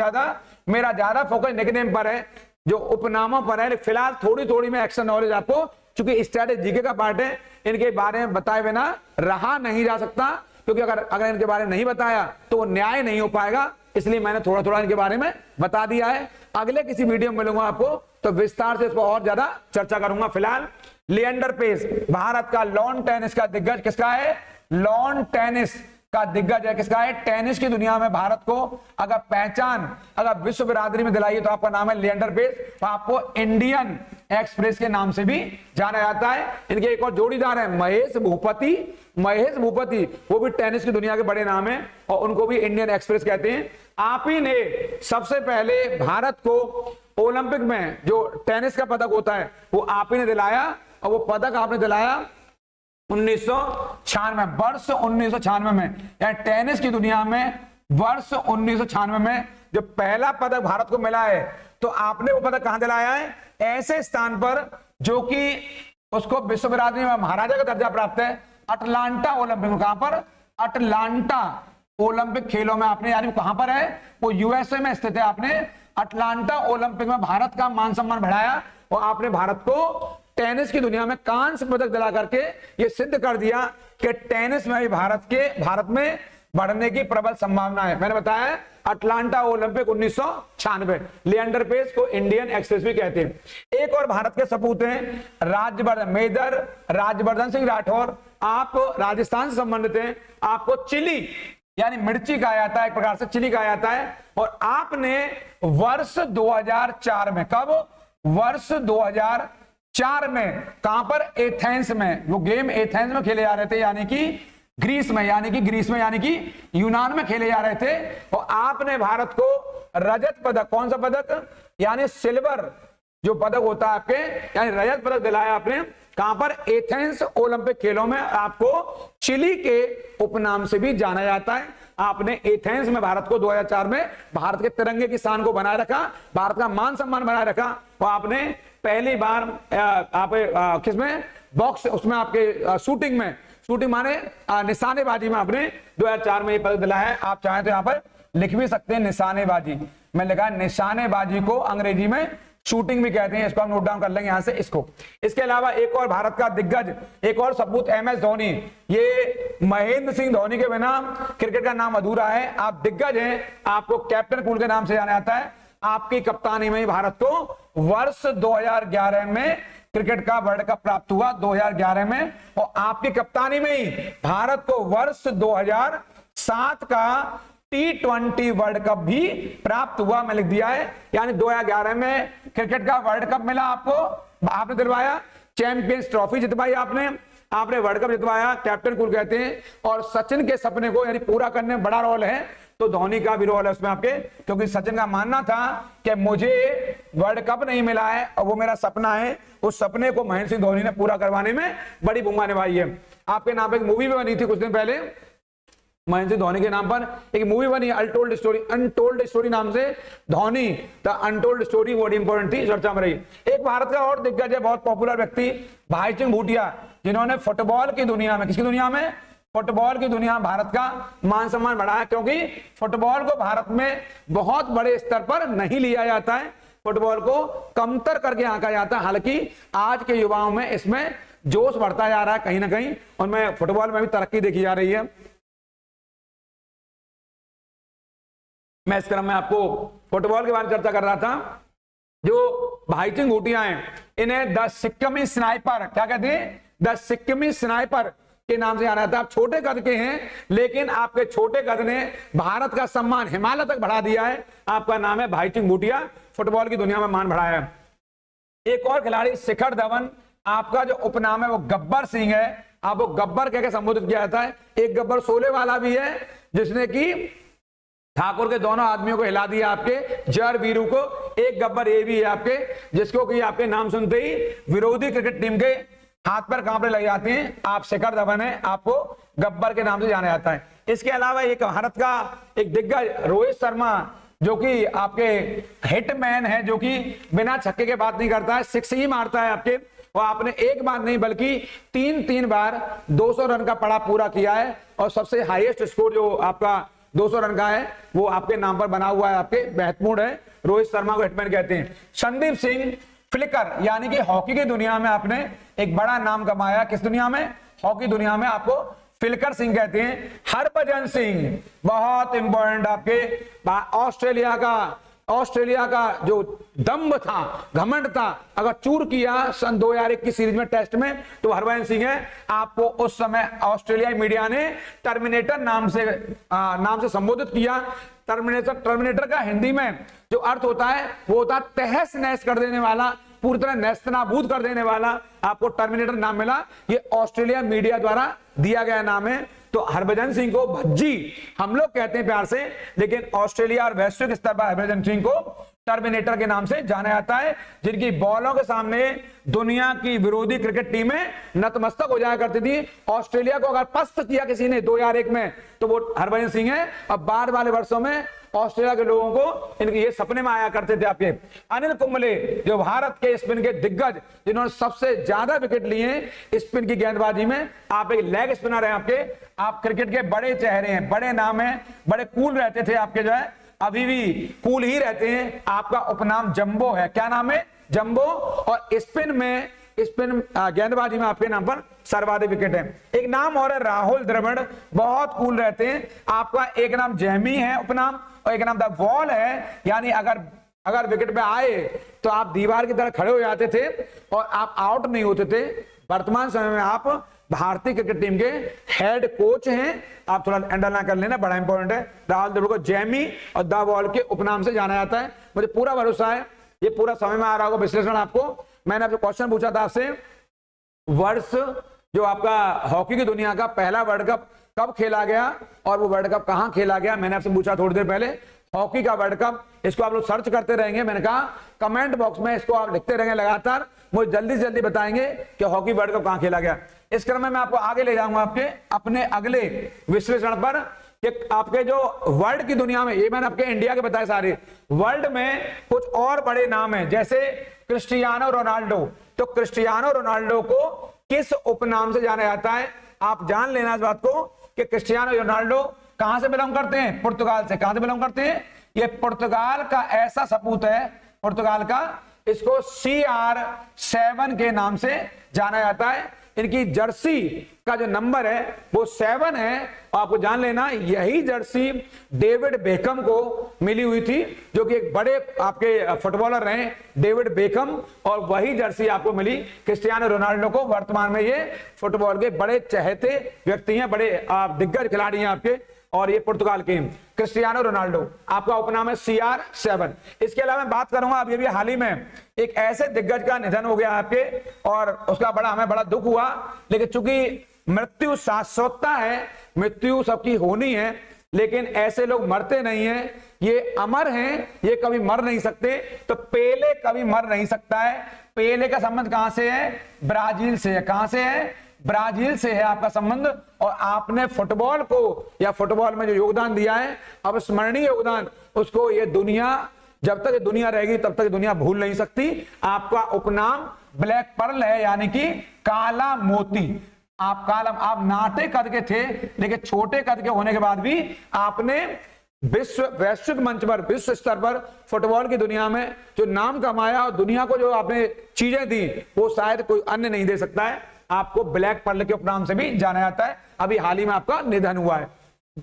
मेरा ज्यादा फोकस निकनेम पर है, जो उपनामों पर है। फिलहाल थोड़ी मैं एक्शन नॉलेज आपको, चूंकि स्ट्रेटेजी का पार्ट है, इनके बारे में बताए बिना रहा नहीं जा सकता। क्योंकि अगर इनके बारे में नहीं बताया तो वो न्याय नहीं हो पाएगा। इसलिए मैंने थोड़ा इनके बारे में बता दिया है। अगले किसी वीडियो में मिलूंगा आपको तो विस्तार से इस पर और ज्यादा चर्चा करूंगा। फिलहाल लिएंडर पेस भारत का लॉन टेनिस का दिग्गज। किसका है? लॉन टेनिस का दिग्गज है। किसका है? टेनिस की दुनिया में भारत को अगर पहचान, अगर विश्व बिरादरी में दिलाई तो आपका नाम है लिएंडर पेस। तो आपको इंडियन एक्सप्रेस के नाम से भी जाना जाता है। इनके एक और जोड़ीदार है महेश भूपति। वो भी टेनिस की दुनिया के बड़े नाम है और उनको भी इंडियन एक्सप्रेस कहते हैं। आप ही ने सबसे पहले भारत को ओलंपिक में जो टेनिस का पदक होता है वो आप ही ने दिलाया। और वो पदक आपने दिलाया 1996, वर्ष 1996 में। यानी टेनिस की दुनिया में वर्ष 1996 में जो पहला पदक भारत को मिला है, तो आपने वो पदक कहां दिलाया है? ऐसे स्थान पर जो कि उसको विश्व बिरादरी में महाराजा का दर्जा प्राप्त है, अटलांटा ओलंपिक में। कहां पर? अटलांटा ओलंपिक खेलों में आपने, यानी कहां पर है? वो यूएसए में स्थित है। आपने अटलांटा ओलंपिक में भारत का मान सम्मान बढ़ाया और आपने भारत को टेनिस की दुनिया में कांस्य पदक दिला करके ये सिद्ध कर दिया कि टेनिस में भी भारत में बढ़ने की प्रबल संभावना है। मैंने बताया अटलांटा ओलंपिक 1996, लिएंडर पेस को इंडियन एक्सप्रेस भी कहते हैं। एक और भारत के सपूत हैं मेजर राज्यवर्धन सिंह राठौर। आप राजस्थान से संबंधित हैं, आपको चिली यानी मिर्ची कहा जाता है, एक प्रकार से चिली कहा जाता है। और आपने वर्ष 2004 में, कब? वर्ष 2004 में कहां पर? एथेंस में। वो गेम एथेंस में खेले जा रहे थे, यानी कि ग्रीस में यानी कि यूनान में खेले जा रहे थे। और आपने भारत को रजत पदक, कौन सा पदक? यानी सिल्वर जो पदक होता है आपके, यानी रजत पदक दिलाया आपने। कहां पर? एथेंस ओलंपिक खेलों में। आपको चिली के उपनाम से भी जाना जाता है। आपने एथेंस में भारत को 2004 में भारत के तिरंगे की शान को बनाए रखा, भारत का मान सम्मान बनाए रखा। और आपने पहली बार आप किसमें? बॉक्स, उसमें आपके शूटिंग माने निशानेबाजी में आपने 2004 में ये पदक दिलाया है। आप चाहें तो यहां पर लिख भी सकते हैं निशानेबाजी। मैं लिखा निशानेबाजी को अंग्रेजी में शूटिंग भी कहते हैं, इसको हम नोट डाउन कर लेंगे यहां से इसको। इसके अलावा एक और भारत का दिग्गज, एक और सपूत MS धोनी। ये महेंद्र सिंह धोनी के बिना क्रिकेट का नाम अधूरा है। आप दिग्गज हैं, आपको कैप्टन कूल के नाम से जाना जाता है। आपकी कप्तानी में भारत को वर्ष 2011 में क्रिकेट का वर्ल्ड कप प्राप्त हुआ, 2011 में। और आपकी कप्तानी में ही भारत को वर्ष 2007 का T20 वर्ल्ड कप भी प्राप्त हुआ, मैं लिख दिया है। यानी 2011 में क्रिकेट का वर्ल्ड कप मिला आपको, आपने दिलवाया। चैंपियंस ट्रॉफी जितवाई आपने वर्ल्ड कप जितवाया, कैप्टन कूल कहते हैं। और सचिन के सपने को यानी पूरा करने में बड़ा रोल है, तो धोनी का भी रोल है उसमें आपके, क्योंकि सचिन का मानना था कि मुझे वर्ल्ड कप नहीं मिला है और वो मेरा सपना है। उस सपने को महेंद्र सिंह धोनी ने पूरा करवाने में बड़ी भूमिका निभाई है। आपके नाम पर एक मूवी भी बनी थी कुछ दिन पहले, महेंद्र सिंह धोनी के नाम पर एक मूवी बनी, अनटोल्ड स्टोरी नाम से। धोनी द अनटोल्ड स्टोरी बड़ी इंपॉर्टेंट थी, चर्चा में रही। एक भारत का और दिग्गज है, बहुत पॉपुलर व्यक्ति, भाईचुंग भूटिया, जिन्होंने फुटबॉल की दुनिया में, किसकी दुनिया में? फुटबॉल की दुनिया में भारत का मान सम्मान बढ़ाया, क्योंकि फुटबॉल को भारत में बहुत बड़े स्तर पर नहीं लिया जाता है, फुटबॉल को कमतर करके आंका जाता है। हालांकि आज के युवाओं में इसमें जोश बढ़ता जा रहा है, कहीं ना कहीं उनमें फुटबॉल में भी तरक्की देखी जा रही है। मैं इस क्रम में आपको फुटबॉल के बारे में चर्चा कर रहा था। जो भाईचुंग भूटिया हैं, इन्हें द सिक्किमी स्नाइपर, क्या कहते हैं? द सिक्किमी स्नाइपर के नाम से जाना जाता है। आप छोटे कद के हैं, लेकिन आपके छोटे कद ने भारत का सम्मान हिमालय तक बढ़ा दिया है। आपका नाम है भाईचुंग भूटिया, फुटबॉल की दुनिया में मान बढ़ाया है। एक और खिलाड़ी शिखर धवन, आपका जो उपनाम है वो गब्बर सिंह है। आप वो गब्बर कहकर संबोधित किया जाता है। एक गब्बर शोले वाला भी है, जिसने की ठाकुर के दोनों आदमियों को हिला दिया, आपके जर वीरू को। एक गब्बर ये भी है आपके, जिसको कि आपके नाम सुनते ही विरोधी क्रिकेट टीम के हाथ पर कांपने लग जाते हैं। आप शिखर धवन है, आपको गब्बर के नाम से जाना जाता है। इसके अलावा एक भारत का एक दिग्गज रोहित शर्मा, जो कि आपके हिटमैन है, जो कि बिना छक्के के बात नहीं करता है, सिक्स ही मारता है आपके। और आपने एक बार नहीं बल्कि तीन बार 200 रन का पड़ा पूरा किया है। और सबसे हाईएस्ट स्कोर जो आपका 200 रन का है वो आपके नाम पर बना हुआ है, आपके महत्वपूर्ण है। रोहित शर्मा को हिटमैन कहते हैं। संदीप सिंह फ्लिकर, यानी कि हॉकी की दुनिया में आपने एक बड़ा नाम कमाया। किस दुनिया में? हॉकी दुनिया में आपको फ्लिकर सिंह कहते हैं। हरभजन सिंह, बहुत इंपॉर्टेंट, आपके ऑस्ट्रेलिया का जो दम्भ था, घमंड था, अगर चूर किया सन 2001 की सीरीज में टेस्ट में, तो हरभजन सिंह है। आपको उस समय ऑस्ट्रेलियाई मीडिया ने टर्मिनेटर नाम से संबोधित किया। टर्मिनेटर का हिंदी में जो अर्थ होता है वो होता है तहस नहस कर देने वाला, पूरी तरह नेस्तनाबूद कर देने वाला। आपको टर्मिनेटर नाम मिला, ये ऑस्ट्रेलिया मीडिया द्वारा दिया गया नाम है। तो हरभजन सिंह को भज्जी हम लोग कहते हैं प्यार से, लेकिन ऑस्ट्रेलिया और वैश्विक स्तर पर हरभजन सिंह को टर्मिनेटर के नाम से जाना जाता है, जिनकी बॉलों के सामने दुनिया की विरोधी क्रिकेट टीमें नतमस्तक हो जाया करती थी। ऑस्ट्रेलिया को अगर पस्त किया किसी ने 2001 में, तो वो हरभजन सिंह है। अब बाद वाले वर्षों में ऑस्ट्रेलिया के लोगों को इनके ये सपने में आया करते थे। आपके अनिल कुंबले, जो भारत के स्पिन के दिग्गज, जिन्होंने सबसे ज्यादा विकेट लिए स्पिन की गेंदबाजी में, आप एक लेग स्पिनर हैं आपके। आप क्रिकेट के बड़े चेहरे हैं, बड़े नाम हैं, बड़े कूल रहते थे आपके, जो है अभी भी कूल ही रहते हैं। आपका उपनाम जंबो है। क्या नाम है? जंबो। और स्पिन में स्पिन गेंदबाजी में आपके नाम पर सर्वाधिक विकेट है। एक नाम और है राहुल द्रविड़, बहुत कूल रहते हैं। आपका एक नाम जैमी है उपनाम, और एक नाम द वॉल है, यानी अगर विकेट पे आए तो आप दीवार की तरह खड़े हो जाते थे और आप आउट नहीं होते थे। वर्तमान समय में आप भारतीय क्रिकेट टीम के हेड कोच हैं, आप थोड़ा अंडरलाइन कर लेना, बड़ा इंपॉर्टेंट है। राहुल द्रविड़ को जैमी और द वॉल के उपनाम से जाना जाता है। मुझे पूरा भरोसा है ये पूरा समय में आ रहा होगा विश्लेषण आपको। मैंने आपसे क्वेश्चन पूछा था आपसे, वर्ष जो आपका हॉकी की दुनिया का पहला वर्ल्ड कप कब खेला गया और वो वर्ल्ड कप कहां खेला गया, मैंने आपसे पूछा थोड़ी देर पहले। हॉकी का वर्ल्ड कप, इसको आप लोग सर्च करते रहेंगे। मैंने कहा कमेंट बॉक्स में इसको आप लिखते रहेंगे लगातार, मुझे जल्दी से जल्दी बताएंगे कि हॉकी वर्ल्ड कप कहां खेला गया। इस क्रम में मैं आपको आगे ले जाऊंगा आपके अपने अगले विश्लेषण पर कि आपके जो वर्ल्ड की दुनिया में, ये मैंने आपके इंडिया के बताए सारे, वर्ल्ड में कुछ और बड़े नाम हैं, जैसे क्रिस्टियानो रोनाल्डो। तो क्रिस्टियानो रोनाल्डो को किस उपनाम से जाना जाता है, आप जान लेना इस बात को कि क्रिस्टियानो रोनाल्डो कहां से बिलोंग करते हैं, पुर्तगाल से। कहां से बिलोंग करते हैं, ये पुर्तगाल का ऐसा सपूत है, पुर्तगाल का, इसको CR7 के नाम से जाना जाता है। इनकी जर्सी का जो नंबर है वो 7 है। आपको जान लेना यही जर्सी डेविड बेकम को मिली हुई थी, जो कि एक बड़े आपके फुटबॉलर रहे डेविड बेकम, और वही जर्सी आपको मिली क्रिस्टियानो रोनाल्डो को। वर्तमान में ये फुटबॉल के बड़े चहेते व्यक्ति हैं, बड़े दिग्गज खिलाड़ी हैं आपके, और ये पुर्तगाल के क्रिस्टियानो रोनाल्डो। आपका उपनाम है CR7। इसके अलावा मैं बात करूंगा, अभी अभी हाल ही में एक ऐसे दिग्गज का निधन हो गया आपके, और उसका हमें बड़ा दुख हुआ, लेकिन चूंकि मृत्यु शाश्वतता है, मृत्यु सबकी होनी है, लेकिन ऐसे लोग मरते नहीं हैं, ये अमर हैं, ये कभी मर नहीं सकते। तो पेले कभी मर नहीं सकता है। पेले का संबंध कहां से है, ब्राजील से है। कहां से है, ब्राजील से है आपका संबंध। और आपने फुटबॉल को या फुटबॉल में जो योगदान दिया है, अब स्मरणीय योगदान, उसको ये दुनिया, जब तक ये दुनिया रहेगी तब तक दुनिया भूल नहीं सकती। आपका उपनाम ब्लैक पर्ल है, यानी कि काला मोती। आप नाटे कद के थे, लेकिन छोटे कद के होने के बाद भी आपने वैश्विक मंच पर, विश्व स्तर पर फुटबॉल की दुनिया में जो नाम कमाया और दुनिया को जो आपने चीजें दी, वो शायद कोई अन्य नहीं दे सकता है। आपको ब्लैक पर्ल के उपनाम से भी जाना जाता है। अभी हाल ही में आपका निधन हुआ है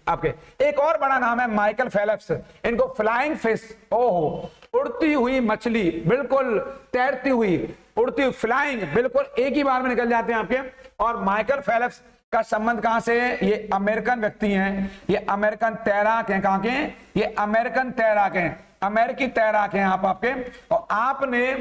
आपके। एक और बड़ा नाम है माइकल फेल्प्स, इनको फ्लाइंग फिश, ओहो, उड़ती हुई मछली, बिल्कुल तैरती हुई, उड़ती हुई, फ्लाइंग, बिल्कुल एक ही बार में निकल जाते हैं आपके। और माइकल फेल्प्स का संबंध कहां से है, ये अमेरिकन व्यक्ति हैं, ये अमेरिकन तैराक हैं। कहां के, ये अमेरिकन तैराक हैं, अमेरिकी तैराक हैं आपके। और आपने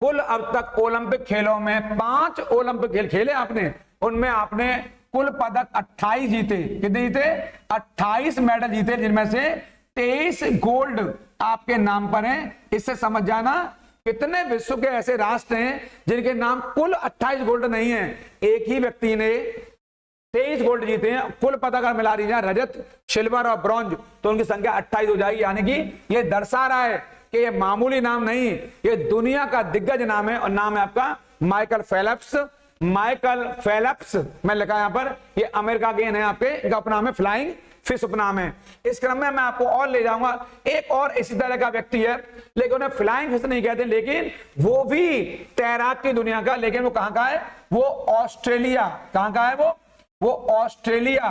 कुल अब तक ओलंपिक खेलों में 5 ओलंपिक खेल खेले आपने, उनमें आपने कुल पदक 28 जीते। कितने जीते, 28 मेडल जीते, जिनमें से 23 गोल्ड आपके नाम पर हैं। इससे समझ जाना कितने विश्व के ऐसे राष्ट्र हैं जिनके नाम कुल 28 गोल्ड नहीं है। एक ही व्यक्ति ने 23 गोल्ड जीते हैं। कुल पदक अगर मिला दीजिए रजत, सिल्वर और ब्रॉन्ज, तो उनकी संख्या 28 हो जाएगी। यानी कि ये दर्शा रहा है कि ये मामूली नाम नहीं, ये दुनिया का दिग्गज नाम है, और नाम है आपका माइकल फेल्प्स। माइकल फेल्प्स मैं लिखा यहां पर, ये अमेरिका के हैं आपके, इनका उपनाम है फ्लाइंग फिश उपनाम है। इस क्रम में मैं आपको और ले जाऊंगा, एक और इसी तरह का व्यक्ति है, लेकिन उन्हें फ्लाइंग फिश नहीं कहते, लेकिन वो भी तैराक की दुनिया का, लेकिन वो कहां का है, वो ऑस्ट्रेलिया। कहां का है वो ऑस्ट्रेलिया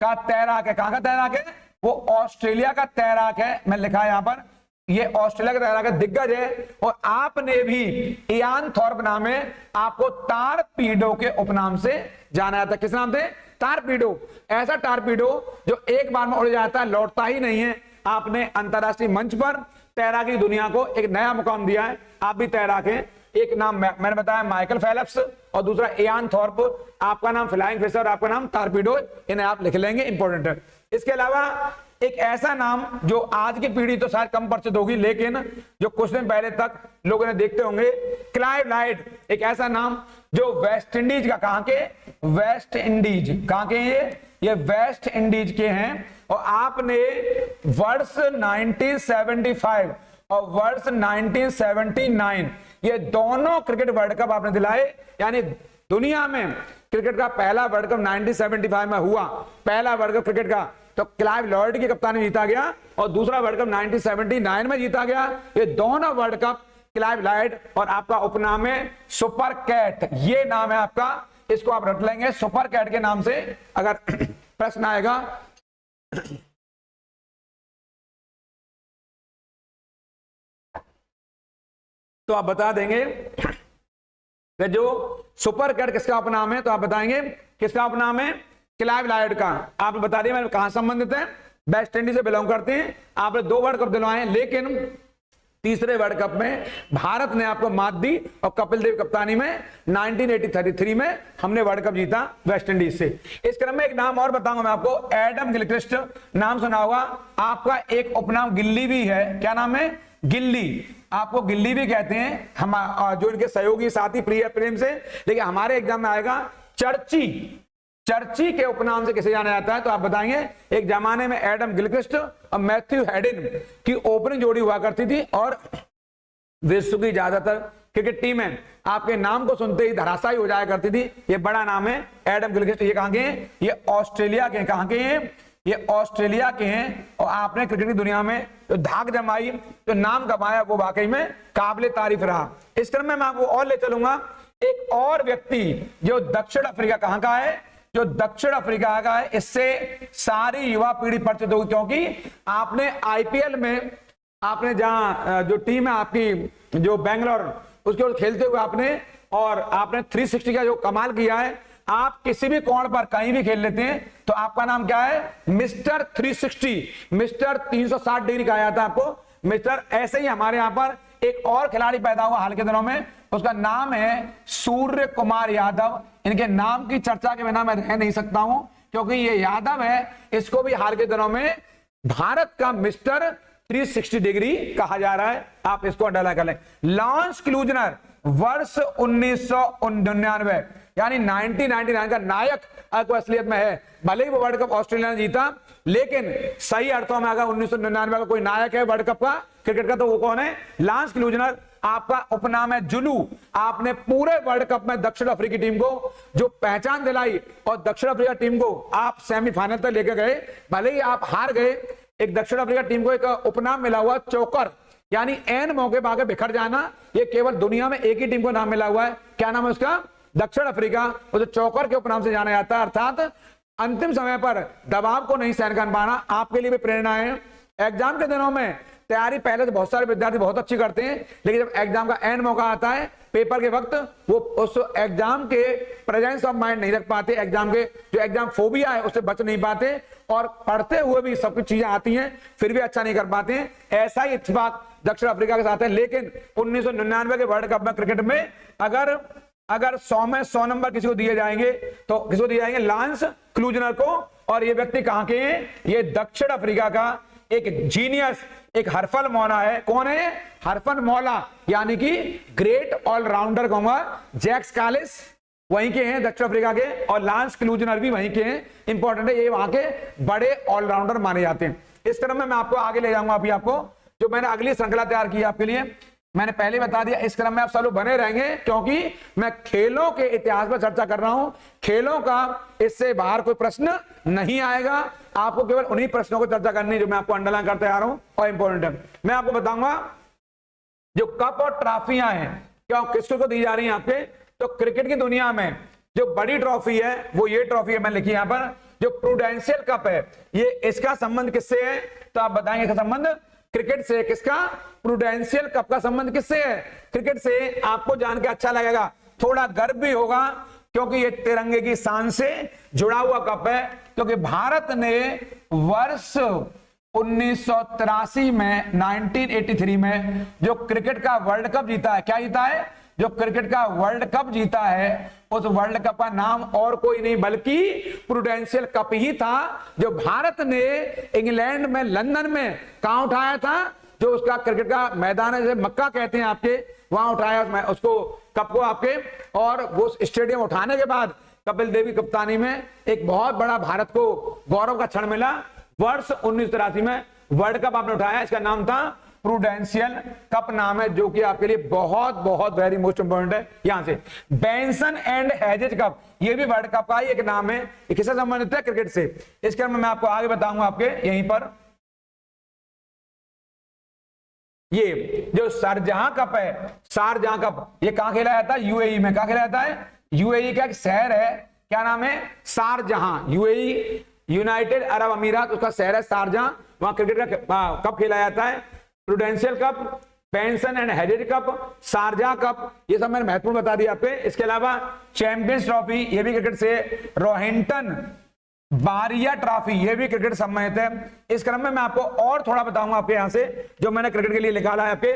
का तैराक है। कहां का तैराक है, वो ऑस्ट्रेलिया का तैराक है। मैं लिखा है यहां पर, ये ऑस्ट्रेलिया का तैराक दिग्गज है। और आपने भी इयान थॉर्प नाम है, आपको टारपीडो के उपनाम से जाना जाता है। किस नाम से, टारपीडो। ऐसा टारपीडो जो एक बार में उड़ जाता है, लौटता ही नहीं है। आपने अंतरराष्ट्रीय मंच पर तैराकी दुनिया को एक नया मुकाम दिया है। आप भी तैराक हैं। एक नाम मैंने बताया माइकल फेल्प्स, और दूसरा इयान थॉर्प। आपका नाम फ्लाइंग फिश और आपका नाम टारपीडो, इन्हें आप लिख लेंगे, इंपॉर्टेंट है। इसके अलावा एक ऐसा नाम जो आज की पीढ़ी तो शायद कम परिचित होगी, लेकिन जो कुछ दिन पहले तक लोग इन्हें देखते होंगे, क्लाइव लाइट। एक ऐसा नाम जो वेस्ट इंडीज का, कहां के, वेस्ट इंडीज, कहां के ये वेस्ट इंडीज के हैं। और आपने वर्ष 1975 और वर्ष 1979 ये दोनों क्रिकेट वर्ल्ड कप आपने दिलाए। यानी दुनिया में क्रिकेट का पहला वर्ल्ड कप 1975 में हुआ, पहला वर्ल्ड कप क्रिकेट का, तो क्लाइव लॉयड की कप्तानी जीता गया, और दूसरा वर्ल्ड कप 1979 में जीता गया। ये दोनों वर्ल्ड कप क्लाइव लाइड, और आपका उपनाम है सुपर कैट। ये नाम है आपका, इसको आप रट लेंगे सुपर कैट के नाम से। अगर प्रश्न आएगा तो आप बता देंगे कि जो सुपर कैट किसका उपनाम है, तो आप बताएंगे किसका उपनाम है, क्लाइव लाइड का। आपने बता दिया मैं कहां संबंधित है, वेस्ट इंडीज से बिलोंग करते हैं। आपने 2 वर्ल्ड कप दिलवाए, लेकिन तीसरे वर्ल्ड कप में भारत ने आपको मात दी, और कपिल देव कप्तानी में 1983 में हमने वर्ल्ड कप जीता वेस्ट इंडीज से। इस क्रम में एक नाम और बताऊंगा मैं आपको, एडम गिलक्रिस्ट, नाम सुना होगा आपका। एक उपनाम गिल्ली भी है, क्या नाम है, गिल्ली, आपको गिल्ली भी कहते हैं हम, जो इनके सहयोगी साथी प्रिय प्रेम से। लेकिन हमारे एग्जाम में आएगा चर्ची, चर्ची के उपनाम से किसे जाना जाता है, तो आप बताएंगे एक जमाने में एडम गिलक्रिस्ट और मैथ्यू हेडिन की ओपनिंग जोड़ी हुआ करती थी, और विश्व की ज्यादातर क्रिकेट टीमें आपके नाम को सुनते ही धराशायी हो जाया करती थी। ये बड़ा नाम है एडम गिलक्रिस्ट। ये कहां के हैं, ये ऑस्ट्रेलिया के हैं। कहां के हैं, ये ऑस्ट्रेलिया के हैं। और आपने क्रिकेट की दुनिया में जो धाक जमाई, जो नाम कमाया, वो वाकई में काबिले तारीफ रहा। इस क्रम में मैं आपको और ले चलूंगा एक और व्यक्ति जो दक्षिण अफ्रीका, कहां का है, जो दक्षिण अफ्रीका का है। इससे सारी युवा पीढ़ी परिचित होगी, क्योंकि आपने आईपीएल में आपने जहां जो टीम है आपकी जो बैंगलोर, उसके ओर खेलते हुए आपने, और आपने 360 का जो कमाल किया है। आप किसी भी कोण पर कहीं भी खेल लेते हैं तो आपका नाम क्या है, मिस्टर 360, मिस्टर 360 डिग्री कहा जाता है आपको, मिस्टर। ऐसे ही हमारे यहां पर एक और खिलाड़ी पैदा हुआ हाल के दिनों में, उसका नाम है सूर्य कुमार यादव। इनके नाम की चर्चा के बिना मैं रह नहीं सकता हूं, क्योंकि ये यादव है, इसको भी हाल के दिनों में भारत का मिस्टर 360 डिग्री कहा जा रहा है। आप इसको अंडरलाइन कर लें। लॉन्स क्लूजनर वर्ष 1999 यानी 1999 का नायक आपको असलियत में है। भले ही वो वर्ल्ड कप ऑस्ट्रेलिया ने जीता, लेकिन सही अर्थों में अगर 1999 का कोई नायक है वर्ल्ड कप का क्रिकेट का, तो वो कौन है, लांस क्लूजनर। आपका उपनाम है जुलू। आपने पूरे वर्ल्ड कप में दक्षिण अफ्रीकी टीम को जो पहचान दिलाई, और दक्षिण अफ्रीका टीम को आप सेमीफाइनल तक लेकर गए। भले ही आप हार गए, एक दक्षिण अफ्रीका टीम को एक उपनाम मिला हुआ चौकर, यानी एन मौके पर आगे बिखर जाना। ये केवल दुनिया में एक ही टीम को नाम मिला हुआ है, क्या नाम है उसका, दक्षिण अफ्रीका। उसे चौकर के उपनाम से जाना जाता है। अर्थात अंतिम समय पर दबाव को नहीं सहन कर पाना आपके लिए भी प्रेरणा है। एग्जाम के दिनों में तैयारी पहले तो बहुत सारे विद्यार्थी बहुत अच्छी करते हैं, लेकिन जब एग्जाम का एंड मौका आता है, पेपर के वक्त, वो उस एग्जाम के प्रेजेंस ऑफ माइंड नहीं रख पाते, एग्जाम के जो एग्जाम फोबिया है उससे बच नहीं पाते, और पढ़ते हुए भी सब कुछ चीजें आती हैं फिर भी अच्छा नहीं कर पाते हैं। ऐसा ही इत्तेफाक दक्षिण अफ्रीका के साथ है। लेकिन 1999 के वर्ल्ड कप में क्रिकेट में अगर 100 में 100 नंबर किसी को दिए जाएंगे तो किसको दिए जाएंगे, लांस क्लूजनर को। और ये व्यक्ति कहां के हैं, ये दक्षिण अफ्रीका का एक जीनियस, एक हरफल मौला है। कौन है, हरफल मौला, यानी कि ग्रेट ऑलराउंडर कहूंगा। जैक्स कालिस वहीं के हैं दक्षिण अफ्रीका के, और लांस क्लूजनर भी वहीं के हैं। इंपॉर्टेंट है, ये वहां के बड़े ऑलराउंडर माने जाते हैं। इस क्रम में मैं आपको आगे ले जाऊंगा। अभी आपको जो मैंने अगली श्रृंखला तैयार की आपके लिए, मैंने पहले बता दिया, इस क्रम में आप सब लोग बने रहेंगे, क्योंकि मैं खेलों के इतिहास पर चर्चा कर रहा हूं। खेलों का इससे बाहर कोई प्रश्न नहीं आएगा। आपको केवल उन्हीं प्रश्नों को चर्चा करनी जो मैं आपको अंडरलाइन करते आ रहा हूं और इंपॉर्टेंट है। मैं आपको बताऊंगा जो कप और ट्रॉफियां हैं क्या किसको दी जा रही हैं आपके, तो क्रिकेट की दुनिया में जो बड़ी ट्रॉफी है वो ये ट्रॉफी है, मैं लिखी यहां पर, जो प्रूडेंशियल कप है। ये इसका संबंध किससे है, तो आप बताएंगे इसका संबंध क्रिकेट से। किसका, प्रूडेंशियल कप का संबंध किससे है, क्रिकेट से। आपको जान के अच्छा लगेगा, थोड़ा गर्व भी होगा, क्योंकि ये तिरंगे की शान से जुड़ा हुआ कप है। क्योंकि भारत ने वर्ष 1983 में 1983 में जो क्रिकेट का वर्ल्ड कप जीता है, क्या जीता है, जो क्रिकेट का वर्ल्ड कप जीता है, उस वर्ल्ड कप का नाम और कोई नहीं बल्कि प्रूडेंशियल कप ही था, जो भारत ने इंग्लैंड में लंदन में कहां उठाया था, जो उसका क्रिकेट का मैदान है, मक्का कहते हैं आपके, वहां उठाया उसको कप को आपके। और वो स्टेडियम उठाने के बाद कपिल देव की कप्तानी में एक बहुत बड़ा भारत को गौरव का क्षण मिला। वर्ष 1983 में वर्ल्ड कप आपने उठाया, इसका नाम था प्रूडेंशियल कप नाम है, जो कि आपके लिए बहुत बहुत वेरी मोस्ट इंपोर्टेंट है। यहां से बेंसन एंड हेजेज कप, ये भी वर्ल्ड कप का ही एक नाम है। ये किससे संबंधित है, क्रिकेट से। इस क्रम में मैं आपको आगे बताऊंगा आपके यहीं पर। ये जो शारजहां कप है, शारजहां कप, ये कहां खेला जाता है? यूएई में। कहां खेला जाता है? यूएई का एक शहर है, क्या नाम है? शारजहां। यूएई, यूनाइटेड अरब अमीरात, उसका शहर है शारजहां, वहां क्रिकेट का कप खेला जाता है। Prudential cup, pension and heritage cup, शारजहां cup, ये सब मैंने महत्वपूर्ण बता दिया आपके। इसके अलावा चैंपियंस ट्रॉफी, ये भी क्रिकेट से। रोहिंटन बारिया ट्रॉफी, ये भी क्रिकेट संबंधित है। इस क्रम में मैं आपको और थोड़ा बताऊंगा आपके यहां से, जो मैंने क्रिकेट के लिए निकाला है आपके।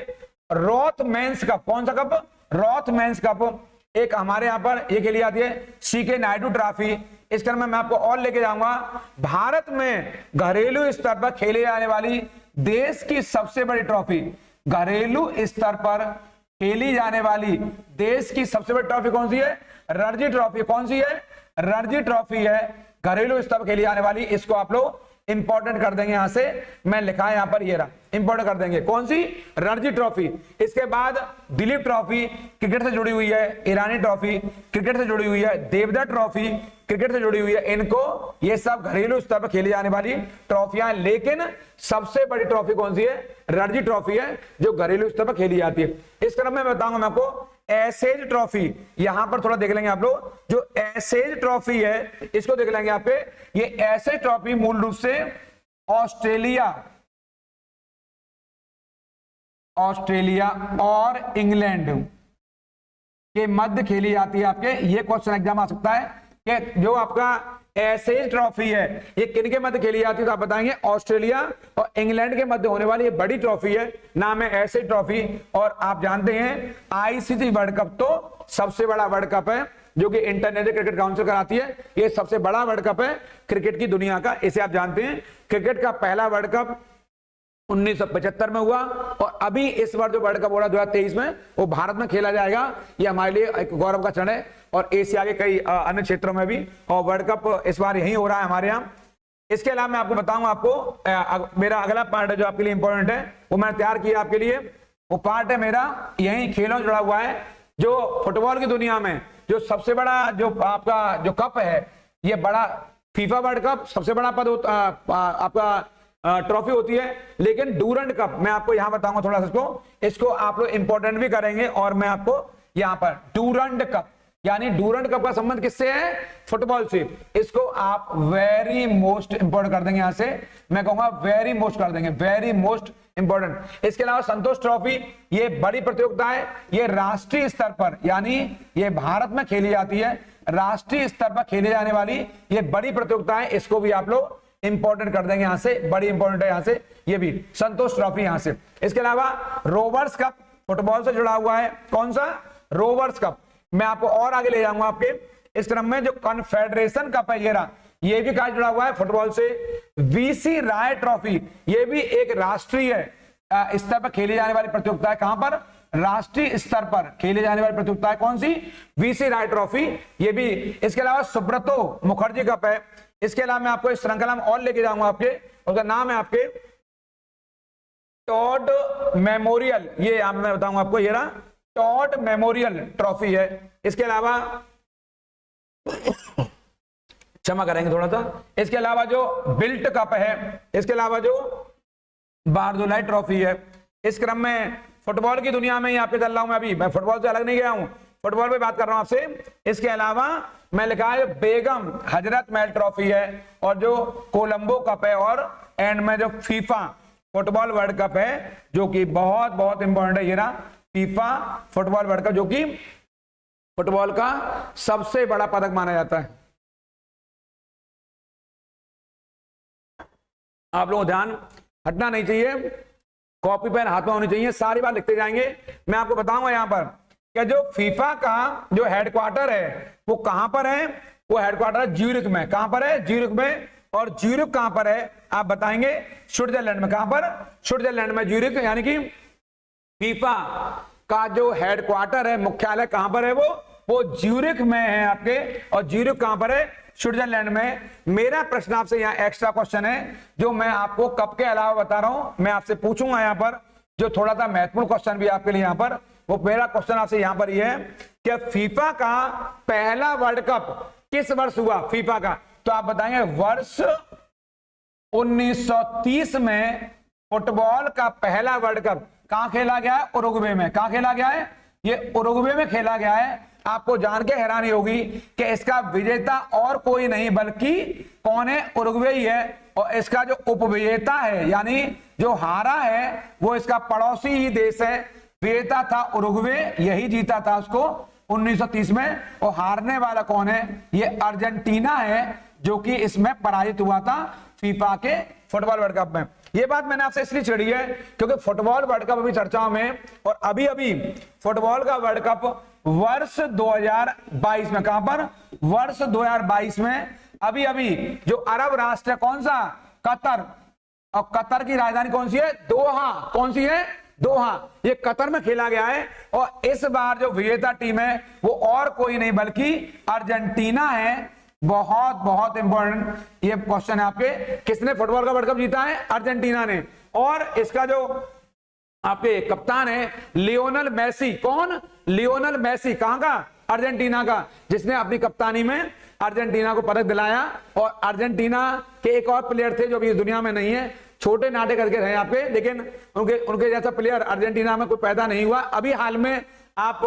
रोथमैन्स कप, कौन सा कप? रोथमैन्स कप, एक हमारे यहां पर ये खेली जाती है। सीके नायडू ट्रॉफी, इस क्रम में मैं आपको और लेके जाऊंगा। भारत में घरेलू स्तर पर खेले जाने वाली देश की सबसे बड़ी ट्रॉफी, घरेलू स्तर पर खेली जाने वाली देश की सबसे बड़ी ट्रॉफी कौन सी है? रणजी ट्रॉफी। कौन सी है? रणजी ट्रॉफी है, घरेलू स्तर पर खेली जाने वाली। इसको आप लोग इंपॉर्टेंट कर देंगे, यहां से मैं लिखा है यहां पर, ये रहा, इंपॉर्टेंट कर देंगे। कौन सी? रणजी ट्रॉफी। इसके बाद दिलीप ट्रॉफी क्रिकेट से जुड़ी हुई है, ईरानी ट्रॉफी क्रिकेट से जुड़ी हुई है, देवदत्त ट्रॉफी क्रिकेट से जुड़ी हुई है। इनको, ये सब घरेलू स्तर पर खेली जाने वाली ट्रॉफियां, लेकिन सबसे बड़ी ट्रॉफी कौन सी है? रणजी ट्रॉफी है, जो घरेलू स्तर पर खेली जाती है। इस क्रम में बताऊंगा मैं आपको एसेज ट्रॉफी, यहां पर थोड़ा देख लेंगे आप लोग। जो एसेज ट्रॉफी है, इसको देख लेंगे आप पे। ये एसेज ट्रॉफी मूल रूप से ऑस्ट्रेलिया और इंग्लैंड के मध्य खेली जाती है आपके। ये क्वेश्चन एग्जाम आ सकता है कि जो आपका एसेज ट्रॉफी है, ये किन के मध्य खेली जाती है? तो आप बताएंगे ऑस्ट्रेलिया और इंग्लैंड के मध्य होने वाली ये बड़ी ट्रॉफी है, नाम है एसेज ट्रॉफी। और आप जानते हैं आईसीसी वर्ल्ड कप तो सबसे बड़ा वर्ल्ड कप है, जो कि इंटरनेशनल क्रिकेट काउंसिल कराती है। ये सबसे बड़ा वर्ल्ड कप है क्रिकेट की दुनिया का, इसे आप जानते हैं। क्रिकेट का पहला वर्ल्ड कप 1975 में हुआ, और अभी इस बार जो वर्ल्ड कप हो रहा है 2023 में, वो भारत में खेला जाएगा। ये हमारे लिए एक गौरव का क्षण है, और एशिया के कई अन्य क्षेत्रों में भी, और वर्ल्ड कप इस बार यही हो रहा है हमारे यहाँ। इसके अलावा मैं आपको बताऊंगा, आपको मेरा अगला पार्ट है जो आपके लिए इंपॉर्टेंट है, वो मैंने तैयार किया आपके लिए। वो पार्ट है मेरा यही खेलों से जुड़ा हुआ है। जो फुटबॉल की दुनिया में जो सबसे बड़ा जो आपका जो कप है, ये बड़ा फीफा वर्ल्ड कप सबसे बड़ा पद होता आपका ट्रॉफी होती है। लेकिन डूरंड कप मैं आपको यहां बताऊंगा थोड़ा सा, इसको आप लोग इंपॉर्टेंट भी करेंगे। और मैं आपको यहां पर डूरंड कप, यानी डूरंड कप का संबंध किससे है? फुटबॉल से। इसको आप वेरी मोस्ट इंपॉर्टेंट कर देंगे, यहां से मैं कहूंगा वेरी मोस्ट कर देंगे, वेरी मोस्ट इंपॉर्टेंट। इसके अलावा संतोष ट्रॉफी, ये बड़ी प्रतियोगिता है, ये राष्ट्रीय स्तर पर, यानी ये भारत में खेली जाती है, राष्ट्रीय स्तर पर खेली जाने वाली ये बड़ी प्रतियोगिता है। इसको भी आप लोग इंपॉर्टेंट कर देंगे, यहां से बड़ी इंपॉर्टेंट है, यहां से ये भी संतोष ट्रॉफी यहां से। इसके अलावा रोवर्स कप फुटबॉल से जुड़ा हुआ है। कौन सा? Rovers Cup. मैं आपको और आगे ले जाऊंगा आपके इस क्रम में। जो कॉन्फेडरेशन कप है, ये भी कहां जुड़ा हुआ है? फुटबॉल से। वीसी राय ट्रॉफी, ये भी एक राष्ट्रीय स्तर पर खेली जाने वाली प्रतियोगिता है। कहां पर? राष्ट्रीय स्तर पर खेले जाने वाली प्रतियोगिता है। कौन सी? वीसी राय ट्रॉफी, ये भी। इसके अलावा सुब्रतो मुखर्जी कप है। इसके अलावा मैं आपको इस श्रृंखला में और लेके जाऊंगा आपके, उसका नाम है आपके टॉड मेमोरियल। ये मैं बताऊंगा आपको, ये रहा टॉड मेमोरियल ट्रॉफी है। इसके अलावा क्षमा करेंगे थोड़ा सा। इसके अलावा जो बिल्ट कप है, इसके अलावा जो बारदोलाई ट्रॉफी है। इस क्रम में फुटबॉल की दुनिया में यहाँ पे चल रहा हूं मैं, अभी मैं फुटबॉल से अलग नहीं गया हूं, फुटबॉल पे बात कर रहा हूं आपसे। इसके अलावा मैं लिखा है बेगम हजरत महल ट्रॉफी है, और जो कोलंबो कप है, और एंड में जो फीफा फुटबॉल वर्ल्ड कप है, जो कि बहुत बहुत इंपॉर्टेंट है। ये रहा फीफा फुटबॉल वर्ल्ड कप, जो कि फुटबॉल का सबसे बड़ा पदक माना जाता है। आप लोगों ध्यान हटना नहीं चाहिए, कॉपी पेन हाथ में होनी चाहिए, सारी बात लिखते जाएंगे। मैं आपको बताऊंगा यहां पर कि जो फीफा का जो हेडक्वार्टर है वो कहां पर है? वो हेडक्वार्टर है ज्यूरिख में। कहां पर है? ज्यूरिख में। और ज्यूरिख कहां पर है? आप बताएंगे स्विट्जरलैंड में। कहां पर? स्विट्जरलैंड में ज्यूरिख, यानी कि फीफा का जो हेडक्वार्टर है, मुख्यालय कहां पर है? वो ज्यूरिख में है आपके। और ज्यूरिख कहां पर है? स्विट्जरलैंड में। मेरा प्रश्न आपसे यहाँ एक्स्ट्रा क्वेश्चन है, जो मैं आपको कप के अलावा बता रहा हूं, मैं आपसे पूछूंगा यहाँ पर, जो थोड़ा सा महत्वपूर्ण क्वेश्चन भी आपके लिए यहाँ पर। वो मेरा क्वेश्चन आपसे यहाँ पर यह है कि फीफा का पहला वर्ल्ड कप किस वर्ष हुआ? फीफा का, तो आप बताएंगे वर्ष 1930 में फुटबॉल का पहला वर्ल्ड कप कहां खेला गया है? उरुग्वे में। कहां खेला गया है? ये उरुग्वे में खेला गया है। आपको जान के हैरानी होगी कि इसका विजेता और कोई नहीं बल्कि कौन है? उरुग्वे ही है। और इसका जो उपविजेता है यानी जो हारा है वो इसका पड़ोसी ही देश है। विजेता था उरुग्वे, यही जीता था उसको 1930 में। और हारने वाला कौन है? ये अर्जेंटीना है, जो कि इसमें पराजित हुआ था फीफा के फुटबॉल वर्ल्ड कप में। ये बात मैंने आपसे इसलिए छेड़ी है क्योंकि फुटबॉल वर्ल्ड कप अभी चर्चाओं में, और अभी अभी फुटबॉल का वर्ल्ड कप वर्ष 2022 में, कहां पर? वर्ष 2022 में अभी अभी जो अरब राष्ट्र है, कौन सा? कतर। और कतर की राजधानी कौन सी है? दोहा। कौन सी है? दोहा। ये कतर में खेला गया है। और इस बार जो विजेता टीम है वो और कोई नहीं बल्कि अर्जेंटीना है। बहुत बहुत इंपॉर्टेंट ये क्वेश्चन है आपके। किसने फुटबॉल का वर्ल्ड कप जीता है? अर्जेंटीना ने। और इसका जो आपके कप्तान है लियोनेल मेसी। कौन? Lionel Messi. कहां का? अर्जेंटीना का, जिसने अपनी कप्तानी में अर्जेंटीना को पदक दिलाया। और अर्जेंटीना के एक और प्लेयर थे जो अभी इस दुनिया में नहीं है, छोटे नाटे करके रहे यहाँ पे, लेकिन उनके जैसा प्लेयर अर्जेंटीना में कोई पैदा नहीं हुआ। अभी हाल में आप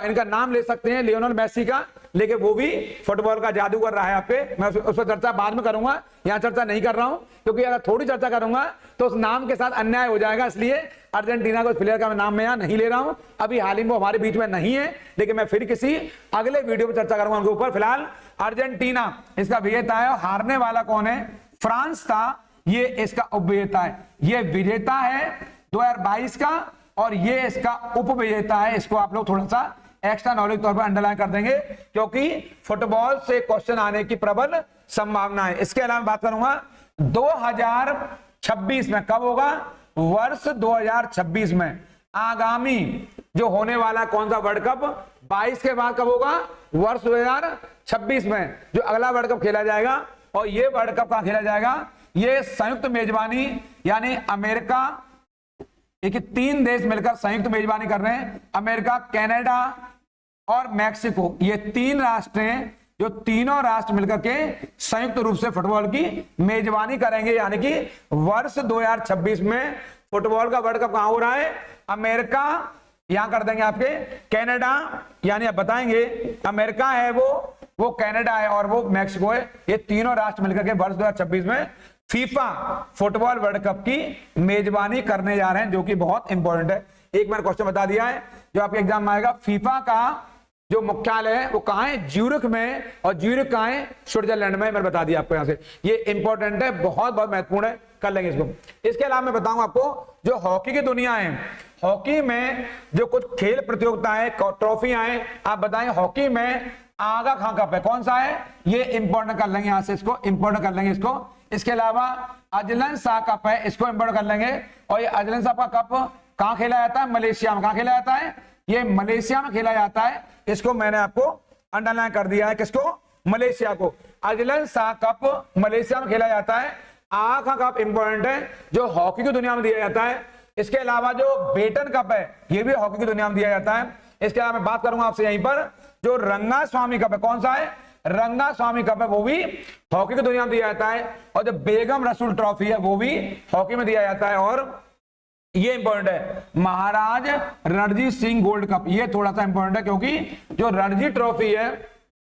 इनका नाम ले सकते हैं, लियोनेल मेसी का, लेकिन वो भी फुटबॉल का जादू कर रहा है यहाँ पे। मैं उस पर चर्चा बाद में करूंगा, यहाँ चर्चा नहीं कर रहा हूं क्योंकि अगर थोड़ी चर्चा करूंगा तो उस नाम के साथ अन्याय हो जाएगा। इसलिए अर्जेंटीना को प्लेयर का मैं नाम में यहाँ नहीं ले रहा हूं। अभी हाल ही में हमारे बीच में नहीं है, लेकिन मैं फिर किसी अगले वीडियो में चर्चा करूंगा उनके ऊपर। फिलहाल अर्जेंटीना इसका विजेता है। हारने वाला कौन है? फ्रांस था, ये इसका उपविजेता है। ये विजेता है 2022 का और ये इसका उपविजेता है। इसको आप लोग थोड़ा सा एक्स्ट्रा नॉलेज तौर पर अंडरलाइन कर देंगे क्योंकि फुटबॉल से क्वेश्चन आने की प्रबल संभावना है। इसके अलावा बात करूंगा 2026 में। कब होगा? वर्ष 2026 में आगामी जो होने वाला कौन सा वर्ल्ड कप? 22 के बाद कब होगा? वर्ष 2026 में जो अगला वर्ल्ड कप खेला जाएगा। और ये वर्ल्ड कप कहां खेला जाएगा? ये संयुक्त मेजबानी यानी अमेरिका, एक 3 देश मिलकर संयुक्त मेजबानी कर रहे हैं। अमेरिका, कनाडा और मैक्सिको, ये 3 राष्ट्र हैं जो तीनों राष्ट्र मिलकर के संयुक्त रूप से फुटबॉल की मेजबानी करेंगे। यानी कि वर्ष 2026 में फुटबॉल का वर्ल्ड कप कहां हो रहा है? अमेरिका, यहां कर देंगे आपके कनाडा, यानी आप बताएंगे अमेरिका है वो कनाडा है और वो मैक्सिको है। ये तीनों राष्ट्र मिलकर के वर्ष 2026 में फीफा फुटबॉल वर्ल्ड कप की मेजबानी करने जा रहे हैं, जो कि बहुत इंपॉर्टेंट है। एक मैंने क्वेश्चन बता दिया है जो आपके एग्जाम में आएगा। फीफा का जो मुख्यालय है वो कहां है? ज्यूरिख में। और ज्यूरिख कहां है? स्विट्जरलैंड में। मैंने बता दिया आपको, यहां से ये इंपॉर्टेंट है, बहुत बहुत महत्वपूर्ण है, कर लेंगे इसको। इसके अलावा मैं बताऊंगा आपको जो हॉकी की दुनिया है, हॉकी में जो कुछ खेल प्रतियोगिताएं, ट्रॉफियां हैं, आप बताएं हॉकी में आगा खां कप है, कौन सा है? ये इंपॉर्टेंट कर लेंगे, यहां से इसको इंपॉर्टेंट कर लेंगे इसको। इसके अलावा अजलन शाह कप है, इसको इंपॉर्टेंट कर लेंगे। और ये अजलन शाह का कप कहां खेला जाता है? मलेशिया में। कहां खेला जाता है? ये मलेशिया में खेला जाता है। इसको मैंने आपको अंडरलाइन कर दिया है। किसको? मलेशिया को। अजलन शाह कप मलेशिया में खेला जाता है। आगा कप इंपॉर्टेंट है जो हॉकी की दुनिया में दिया जाता है। इसके अलावा जो बेटन कप है ये भी हॉकी की दुनिया में दिया जाता है। इसके अलावा मैं बात करूंगा आपसे यहीं पर जो रंगा स्वामी कप है, कौन सा है? रंगा स्वामी कप है, वो भी हॉकी की दुनिया में दिया जाता है। और जो बेगम रसूल ट्रॉफी है वो भी हॉकी में दिया जाता है। और ये इंपॉर्टेंट है महाराज रणजीत सिंह गोल्ड कप, ये थोड़ा सा इंपॉर्टेंट है क्योंकि जो रणजी ट्रॉफी है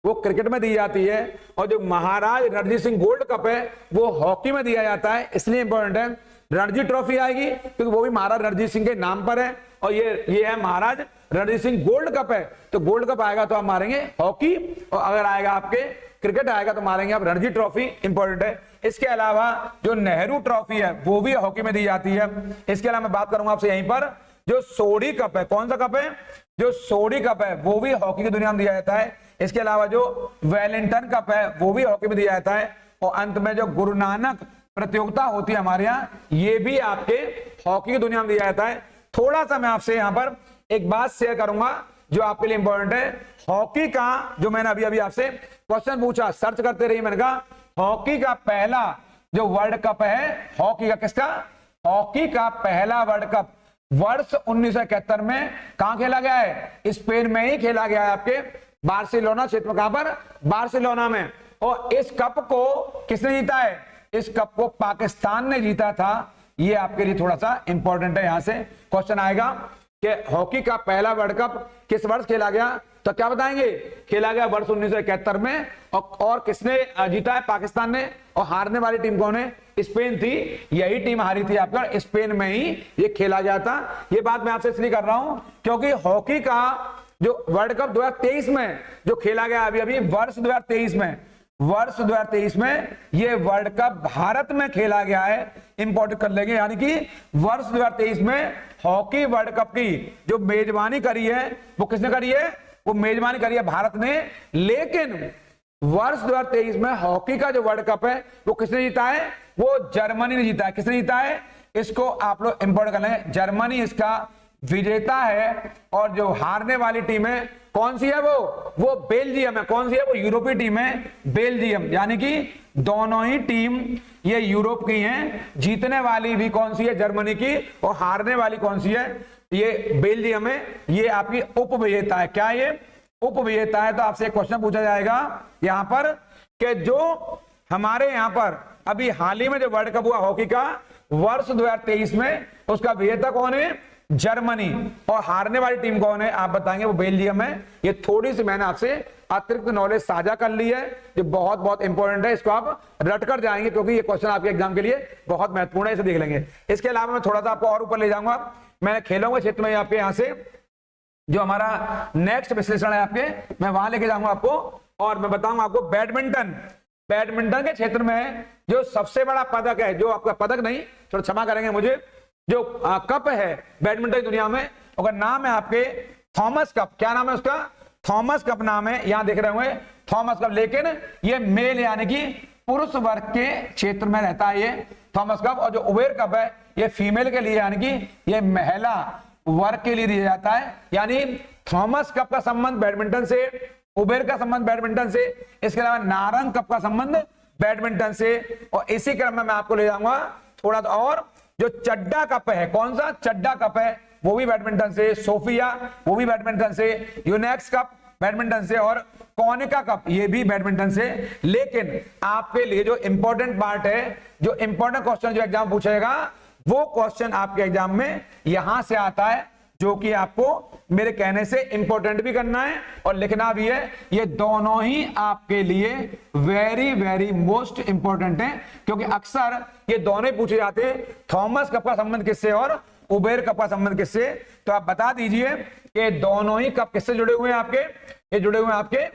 वो क्रिकेट में दी जाती है और जो महाराज रणजीत सिंह गोल्ड कप है वो हॉकी में दिया जाता है, इसलिए इंपॉर्टेंट है। रणजी ट्रॉफी आएगी क्योंकि वो भी महाराज रणजीत सिंह के नाम पर है और ये है महाराज रणजीत सिंह गोल्ड कप है। तो गोल्ड कप आएगा तो आप मारेंगे हॉकी, और अगर आएगा आपके क्रिकेट आएगा तो मारेंगे आप रणजी ट्रॉफी, इंपॉर्टेंट है। इसके अलावा जो नेहरू ट्रॉफी है वो भी हॉकी में दी जाती है। इसके अलावा मैं बात करूंगा आपसे यहीं पर जो सोडी कप है, कौन सा कप है? जो सोडी कप है वो भी हॉकी की दुनिया में दिया जाता है। इसके अलावा जो वेलिंगटन कप है वो भी हॉकी में दिया जाता है। और अंत में जो गुरु नानक प्रतियोगिता होती है हमारे यहाँ, ये भी आपके हॉकी की दुनिया में दिया जाता है। थोड़ा सा मैं आपसे यहाँ पर एक बात शेयर करूंगा जो आपके लिए इंपॉर्टेंट है। हॉकी का जो मैंने अभी अभी आपसे क्वेश्चन पूछा, सर्च करते रहिए, मैंने कहा हॉकी का पहला जो वर्ल्ड कप है, हॉकी का किसका? हॉकी का पहला वर्ल्ड कप वर्ष 1971 में कहां खेला गया है? स्पेन में ही खेला गया है, आपके बार्सिलोना क्षेत्र में। कहां पर? बार्सिलोना में। और इस कप को किसने जीता है? इस कप को पाकिस्तान ने जीता था ये आपके लिए थोड़ा सा इंपॉर्टेंट है। यहां से क्वेश्चन आएगा कि हॉकी का पहला वर्ल्ड कप किस वर्ष खेला गया, तो क्या बताएंगे, खेला गया वर्ष 1971 में। और किसने जीता है, पाकिस्तान ने। और हारने वाली टीम कौन है, स्पेन थी। यही टीम हारी थी आपका, स्पेन में ही ये खेला गया था। ये बात मैं आपसे इसलिए कर रहा हूं क्योंकि हॉकी का जो वर्ल्ड कप 2023 में जो खेला गया अभी वर्ष 2023 में ये वर्ल्ड कप भारत में खेला गया है। इंपॉर्टेंट कर लेंगे, यानी कि वर्ष 2023 में हॉकी वर्ल्ड कप की जो मेजबानी करी है वो किसने करी है, वो मेजबानी करी है भारत ने। लेकिन वर्ष 2023 में हॉकी का जो वर्ल्ड कप है वो किसने जीता है, वो जर्मनी ने जीता है। किसने जीता है, इसको आप लोग इंपॉर्टेंट कर लेंगे, जर्मनी इसका विजेता है। और जो हारने वाली टीम है कौन सी है, वो बेल्जियम है। कौन सी है, वो यूरोपीय टीम है, बेल्जियम। यानी कि दोनों ही टीम ये यूरोप की हैं। जीतने वाली भी कौन सी है, जर्मनी की, और हारने वाली कौन सी है, ये बेल्जियम है। ये आपकी उपविजेता है। क्या ये उपविजेता है। तो आपसे एक क्वेश्चन पूछा जाएगा यहां पर कि जो हमारे यहां पर अभी हाल ही में जो वर्ल्ड कप हुआ हॉकी का वर्ष 2023 में, उसका विजेता कौन है, जर्मनी। और हारने वाली टीम कौन है, आप बताएंगे, वो बेल्जियम है। ये थोड़ी सी मैंने आपसे अतिरिक्त नॉलेज साझा कर ली है, जो बहुत बहुत इंपॉर्टेंट है। इसको आप रट कर जाएंगे क्योंकि ये क्वेश्चन आपके एग्जाम के लिए बहुत महत्वपूर्ण है, इसे देख लेंगे। इसके अलावा मैं थोड़ा सा आपको और ऊपर ले जाऊंगा। मैंने खेलों के क्षेत्र में आपके यहाँ से जो हमारा नेक्स्ट विश्लेषण है आपके, मैं वहां लेके जाऊंगा आपको। और मैं बताऊंगा आपको बैडमिंटन के क्षेत्र में जो सबसे बड़ा पदक है, जो आपका पदक नहीं, थोड़ा क्षमा करेंगे मुझे, जो कप है बैडमिंटन की दुनिया में, उसका नाम है आपके थॉमस कप। क्या नाम है उसका, थॉमस कप नाम है। यहां देख रहे होंगे थॉमस कप, लेकिन ये मेल यानी कि पुरुष वर्ग के क्षेत्र में रहता है ये थॉमस कप। और जो उबेर कप है ये फीमेल के लिए, यानी कि ये महिला वर्ग के लिए दिया जाता है। यानी थॉमस कप का संबंध बैडमिंटन से, उबेर का संबंध बैडमिंटन से, इसके अलावा नारंग कप का संबंध बैडमिंटन से। और इसी क्रम में मैं आपको ले जाऊंगा थोड़ा और, जो चड्डा कप है, कौन सा चड्डा कप है, वो भी बैडमिंटन से, सोफिया वो भी बैडमिंटन से, यूनेक्स कप बैडमिंटन से, और कॉनिका कप ये भी बैडमिंटन से। लेकिन आपके लिए जो इंपॉर्टेंट पार्ट है, जो इंपॉर्टेंट क्वेश्चन जो एग्जाम पूछेगा, वो क्वेश्चन आपके एग्जाम में यहां से आता है, जो कि आपको मेरे कहने से इंपॉर्टेंट भी करना है और लिखना भी है। ये दोनों ही आपके लिए वेरी वेरी मोस्ट इंपॉर्टेंट है, क्योंकि अक्सर ये दोनों ही पूछे जाते हैं, थॉमस कप का संबंध किससे और उबेर कप का संबंध किससे। तो आप बता दीजिए कि दोनों ही कप किससे जुड़े हुए हैं आपके, ये जुड़े हुए हैं आपके,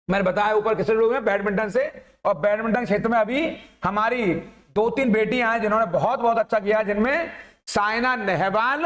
मैंने बताया ऊपर किससे जुड़े हुए हैं, बैडमिंटन से। और बैडमिंटन क्षेत्र में अभी हमारी 2-3 बेटियां हैं जिन्होंने बहुत बहुत अच्छा किया, जिनमें साइना नेहवाल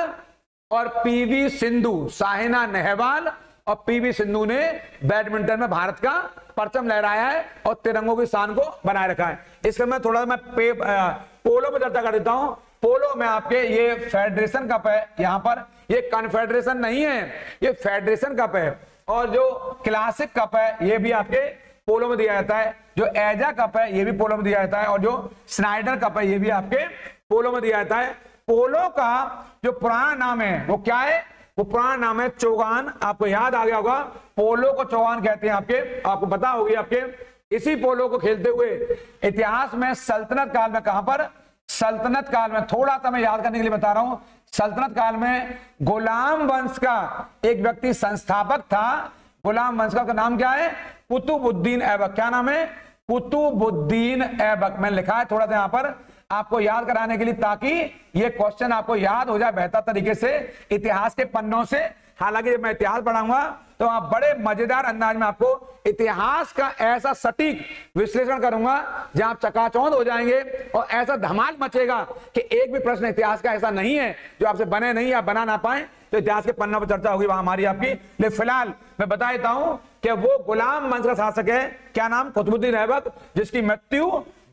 और पीवी सिंधु। साइना नेहवाल और पीवी सिंधु ने बैडमिंटन में भारत का परचम लहराया है और तिरंगों की शान को बनाए रखा है। इसके मैं थोड़ा मैं पोलो में चर्चा कर देता हूं। पोलो में आपके ये फेडरेशन कप है, यहां पर ये कन्फेडरेशन नहीं है, ये फेडरेशन कप है। और जो क्लासिक कप है ये भी आपके पोलो में दिया जाता है, जो एजा कप है ये भी पोलो में दिया जाता है, और जो स्नाइडर कप है ये भी आपके पोलो में दिया जाता है। पोलो का जो पुराना नाम है वो क्या है, वो पुराना नाम है चौगान। आपको याद आ गया होगा, पोलो को चौगान कहते हैं आपके, आपको पता होगी। आपके इसी पोलो को खेलते हुए इतिहास में सल्तनत काल में, कहां पर, सल्तनत काल में, थोड़ा सा मैं याद करने के लिए बता रहा हूं, सल्तनत काल में गुलाम वंश का एक व्यक्ति संस्थापक था। गुलाम वंश का नाम क्या है, कुतुबुद्दीन ऐबक। क्या नाम है, कुतुबुद्दीन ऐबक। मैंने लिखा है थोड़ा सा यहां पर आपको याद कराने के लिए, ताकि ये क्वेश्चन आपको याद हो जाए बेहतर तरीके से इतिहास के पन्नों से। हालांकि जब मैं इतिहास पढ़ाऊंगा तो आप बड़े मजेदार अंदाज में आपको इतिहास का ऐसा सटीक विश्लेषण करूंगा जहां आप चकाचौंध हो जाएंगे और ऐसा धमाल मचेगा कि एक भी प्रश्न इतिहास का ऐसा नहीं है जो आपसे बने नहीं या बना ना पाए। तो इतिहास के पन्नों पर चर्चा होगी वहां हमारी आपकी। लेकिन फिलहाल मैं बता देता हूं कि वो गुलाम वंश का शासक है, क्या नाम, कुतुबुद्दीन ऐबक, जिसकी मृत्यु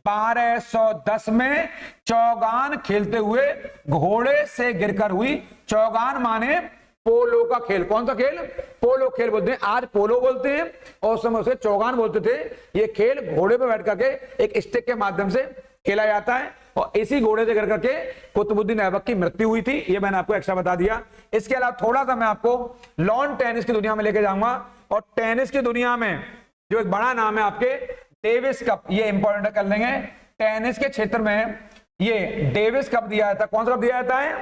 1210 में चौगान खेलते हुए घोड़े से गिरकर हुई। चौगान माने पोलो का खेल। कौन सा खेल, पोलो खेल बोलते हैं, आज पोलो बोलते हैं और उस समय उसे चौगान बोलते थे। ये खेल घोड़े पर बैठ करके एक स्टिक के माध्यम से खेला जाता है और इसी घोड़े से गिर करके कुतुबुद्दीन ऐबक की मृत्यु हुई थी। ये मैंने आपको एक्स्ट्रा बता दिया। इसके अलावा थोड़ा सा मैं आपको लॉन टेनिस की दुनिया में लेके जाऊंगा, और टेनिस की दुनिया में जो एक बड़ा नाम है आपके डेविस कप, ये इंपॉर्टेंट कर लेंगे। टेनिस के क्षेत्र में ये डेविस कप दिया जाता है। कौन सा कप दिया जाता है?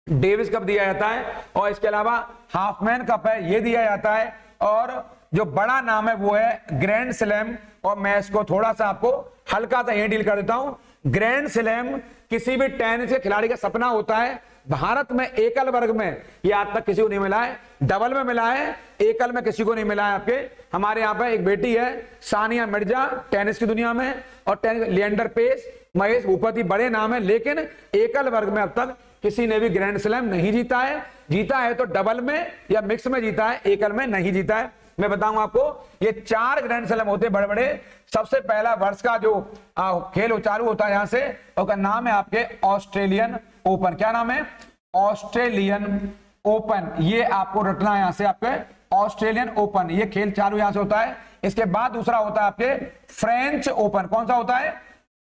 डेविस कप दिया जाता है। और इसके अलावा हाफमैन कप है, ये दिया जाता है। और जो बड़ा नाम है वो है ग्रैंड स्लैम। और मैं इसको थोड़ा सा आपको हल्का सा ये डील कर देता हूं। ग्रैंड स्लैम किसी भी टेनिस के खिलाड़ी का सपना होता है। भारत में एकल वर्ग में ये आज तक किसी को नहीं मिला है, डबल में मिला है, एकल में किसी को नहीं मिला है। आपके हमारे यहाँ पे एक बेटी है सानिया मिर्जा टेनिस की दुनिया में, और टेनिस लिएंडर पेस, महेश भूपति बड़े नाम है, लेकिन एकल वर्ग में अब तक किसी ने भी ग्रैंड स्लैम नहीं जीता है। जीता है तो डबल में या मिक्स में जीता है, एकल में नहीं जीता है। मैं बताऊंगा आपको, ये 4 ग्रैंड स्लैम होते हैं बड़े बड़े। सबसे पहला वर्ष का जो खेल चालू होता है यहां से, उसका नाम है आपके ऑस्ट्रेलियन ओपन। क्या नाम है? Australian open. ये आपको रटना है यहां से, आपके ऑस्ट्रेलियन ओपन, ये खेल चालू यहां से होता है। इसके बाद दूसरा होता है आपके फ्रेंच ओपन। कौन सा होता है?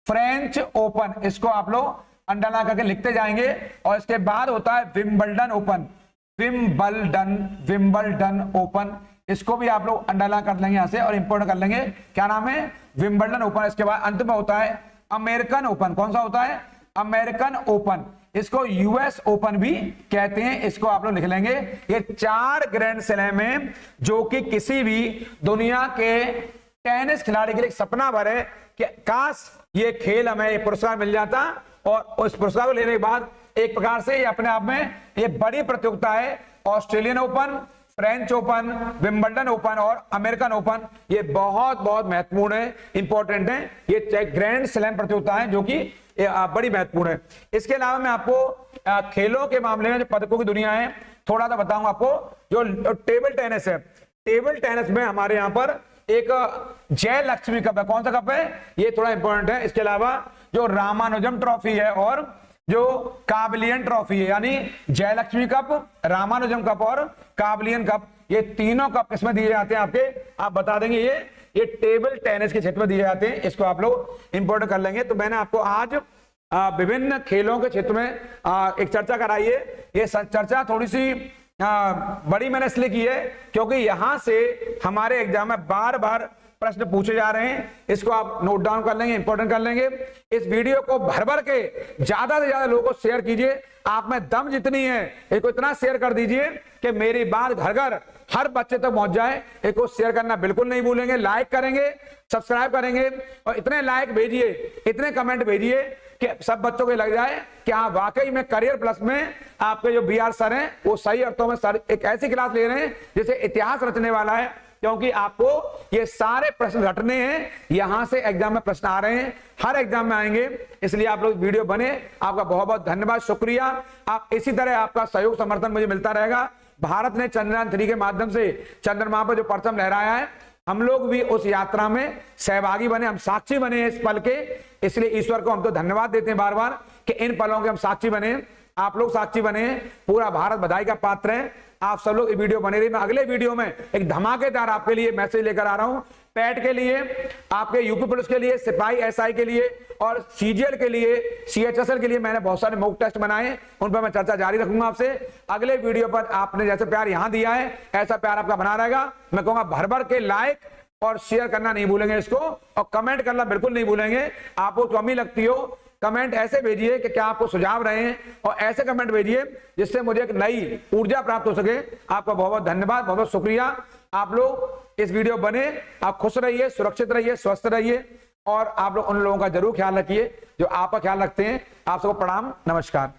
French open. इसको आप लोग अंडरलाइन करके लिखते जाएंगे। और इसके बाद होता है विंबलडन ओपन। विंबलडन ओपन, इसको भी आप लोग अंडरलाइन कर लेंगे यहां से और इंपोर्ट कर लेंगे। क्या नाम है? Wimbledon open. इसके बाद अंत में होता है अमेरिकन ओपन। कौन सा होता है? American open. इसको यूएस ओपन भी कहते हैं, इसको आप लोग लिख लेंगे। ये 4 ग्रैंड स्लैम है जो कि किसी भी दुनिया के टेनिस खिलाड़ी के लिए सपना भर है कि काश ये खेल हमें ये पुरस्कार मिल जाता। और उस पुरस्कार को लेने के बाद एक प्रकार से ये अपने आप में ये बड़ी प्रतियोगिता है। Australian open, French open, Wimbledon open और अमेरिकन ओपन, ये बहुत बहुत महत्वपूर्ण है, इंपॉर्टेंट है। ये ग्रैंड स्लैम प्रतियोगिता है जो कि बड़ी महत्वपूर्ण है। इसके अलावा मैं आपको खेलों के मामले में जो पदकों की दुनिया है थोड़ा सा बताऊंगा आपको। जो टेबल टेनिस है, टेबल टेनिस में हमारे यहाँ पर एक जय लक्ष्मी कप है। कौन सा कप है? ये थोड़ा इंपॉर्टेंट है। इसके अलावा जो रामानुजम ट्रॉफी है और जो काबिलियन ट्रॉफी है, यानी जयलक्ष्मी कप, रामानुजम कप और काबिलियन कप, ये तीनों कप किसमें दिए जाते हैं आपके? आप बता देंगे। ये टेबल टेनिस के क्षेत्र में दिए जाते हैं। इसको आप लोग इंपोर्ट कर लेंगे। तो मैंने आपको आज विभिन्न खेलों के क्षेत्र में एक चर्चा कराई है। ये चर्चा थोड़ी सी बड़ी मैंने इसलिए की है क्योंकि यहां से हमारे एग्जाम में बार बार प्रश्न पूछे जा रहे हैं। इसको आप नोट डाउन कर लेंगे, इंपॉर्टेंट कर लेंगे। इस वीडियो को भर भर के ज्यादा से ज्यादा लोगों को शेयर कीजिए। आप में दम जितनी है इसको इतना शेयर कर दीजिए कि मेरी बात घर घर हर बच्चे तक पहुंच जाए। इसको शेयर करना बिल्कुल नहीं भूलेंगे, लाइक करेंगे, सब्सक्राइब करेंगे और इतने लाइक भेजिए, इतने कमेंट भेजिए कि सब बच्चों को लग जाए कि हाँ वाकई में करियर प्लस में आपके जो बीआर सर हैं वो सही अर्थों में सर एक ऐसी क्लास ले रहे हैं जैसे इतिहास रचने वाला है। क्योंकि आपको ये सारे प्रश्न रटने हैं, यहां से एग्जाम में प्रश्न आ रहे हैं, हर एग्जाम में आएंगे। इसलिए आप लोग वीडियो बने। आपका बहुत बहुत धन्यवाद, शुक्रिया। आप इसी तरह आपका सहयोग समर्थन मुझे मिलता रहेगा। भारत ने चंद्रयान 3 के माध्यम से चंद्रमा पर जो परचम लहराया है, हम लोग भी उस यात्रा में सहभागी बने, हम साक्षी बने इस पल के। इसलिए ईश्वर को हम तो धन्यवाद देते हैं बार बार कि इन पलों के हम साक्षी बने, आप लोग साक्षी बने, पूरा भारत बधाई का पात्र है। आप सब लोग ये वीडियो बने रही। मैं अगले वीडियो में एक धमाकेदार आपके लिए मैसेज लेकर आ रहा हूं। पैट के लिए, आपके यूपी पुलिस के लिए, सिपाही एसआई के लिए और सीजीएल के लिए, सीएचएसएल के लिए मैंने बहुत सारे मॉक टेस्ट बनाए, उन पर मैं चर्चा जारी रखूंगा आपसे। अगले वीडियो पर आपने जैसे प्यार यहां दिया है ऐसा प्यार आपका बना रहेगा। मैं कहूंगा भर भर के लाइक और शेयर करना नहीं भूलेंगे इसको, और कमेंट करना बिल्कुल नहीं भूलेंगे। आपको कमी लगती हो कमेंट ऐसे भेजिए कि क्या आपको सुझाव रहे हैं, और ऐसे कमेंट भेजिए जिससे मुझे एक नई ऊर्जा प्राप्त हो सके। आपका बहुत बहुत धन्यवाद, बहुत बहुत शुक्रिया। आप लोग इस वीडियो बने, आप खुश रहिए, सुरक्षित रहिए, स्वस्थ रहिए, और आप लोग उन लोगों का जरूर ख्याल रखिए जो आपका ख्याल रखते हैं। आप सबको प्रणाम, नमस्कार।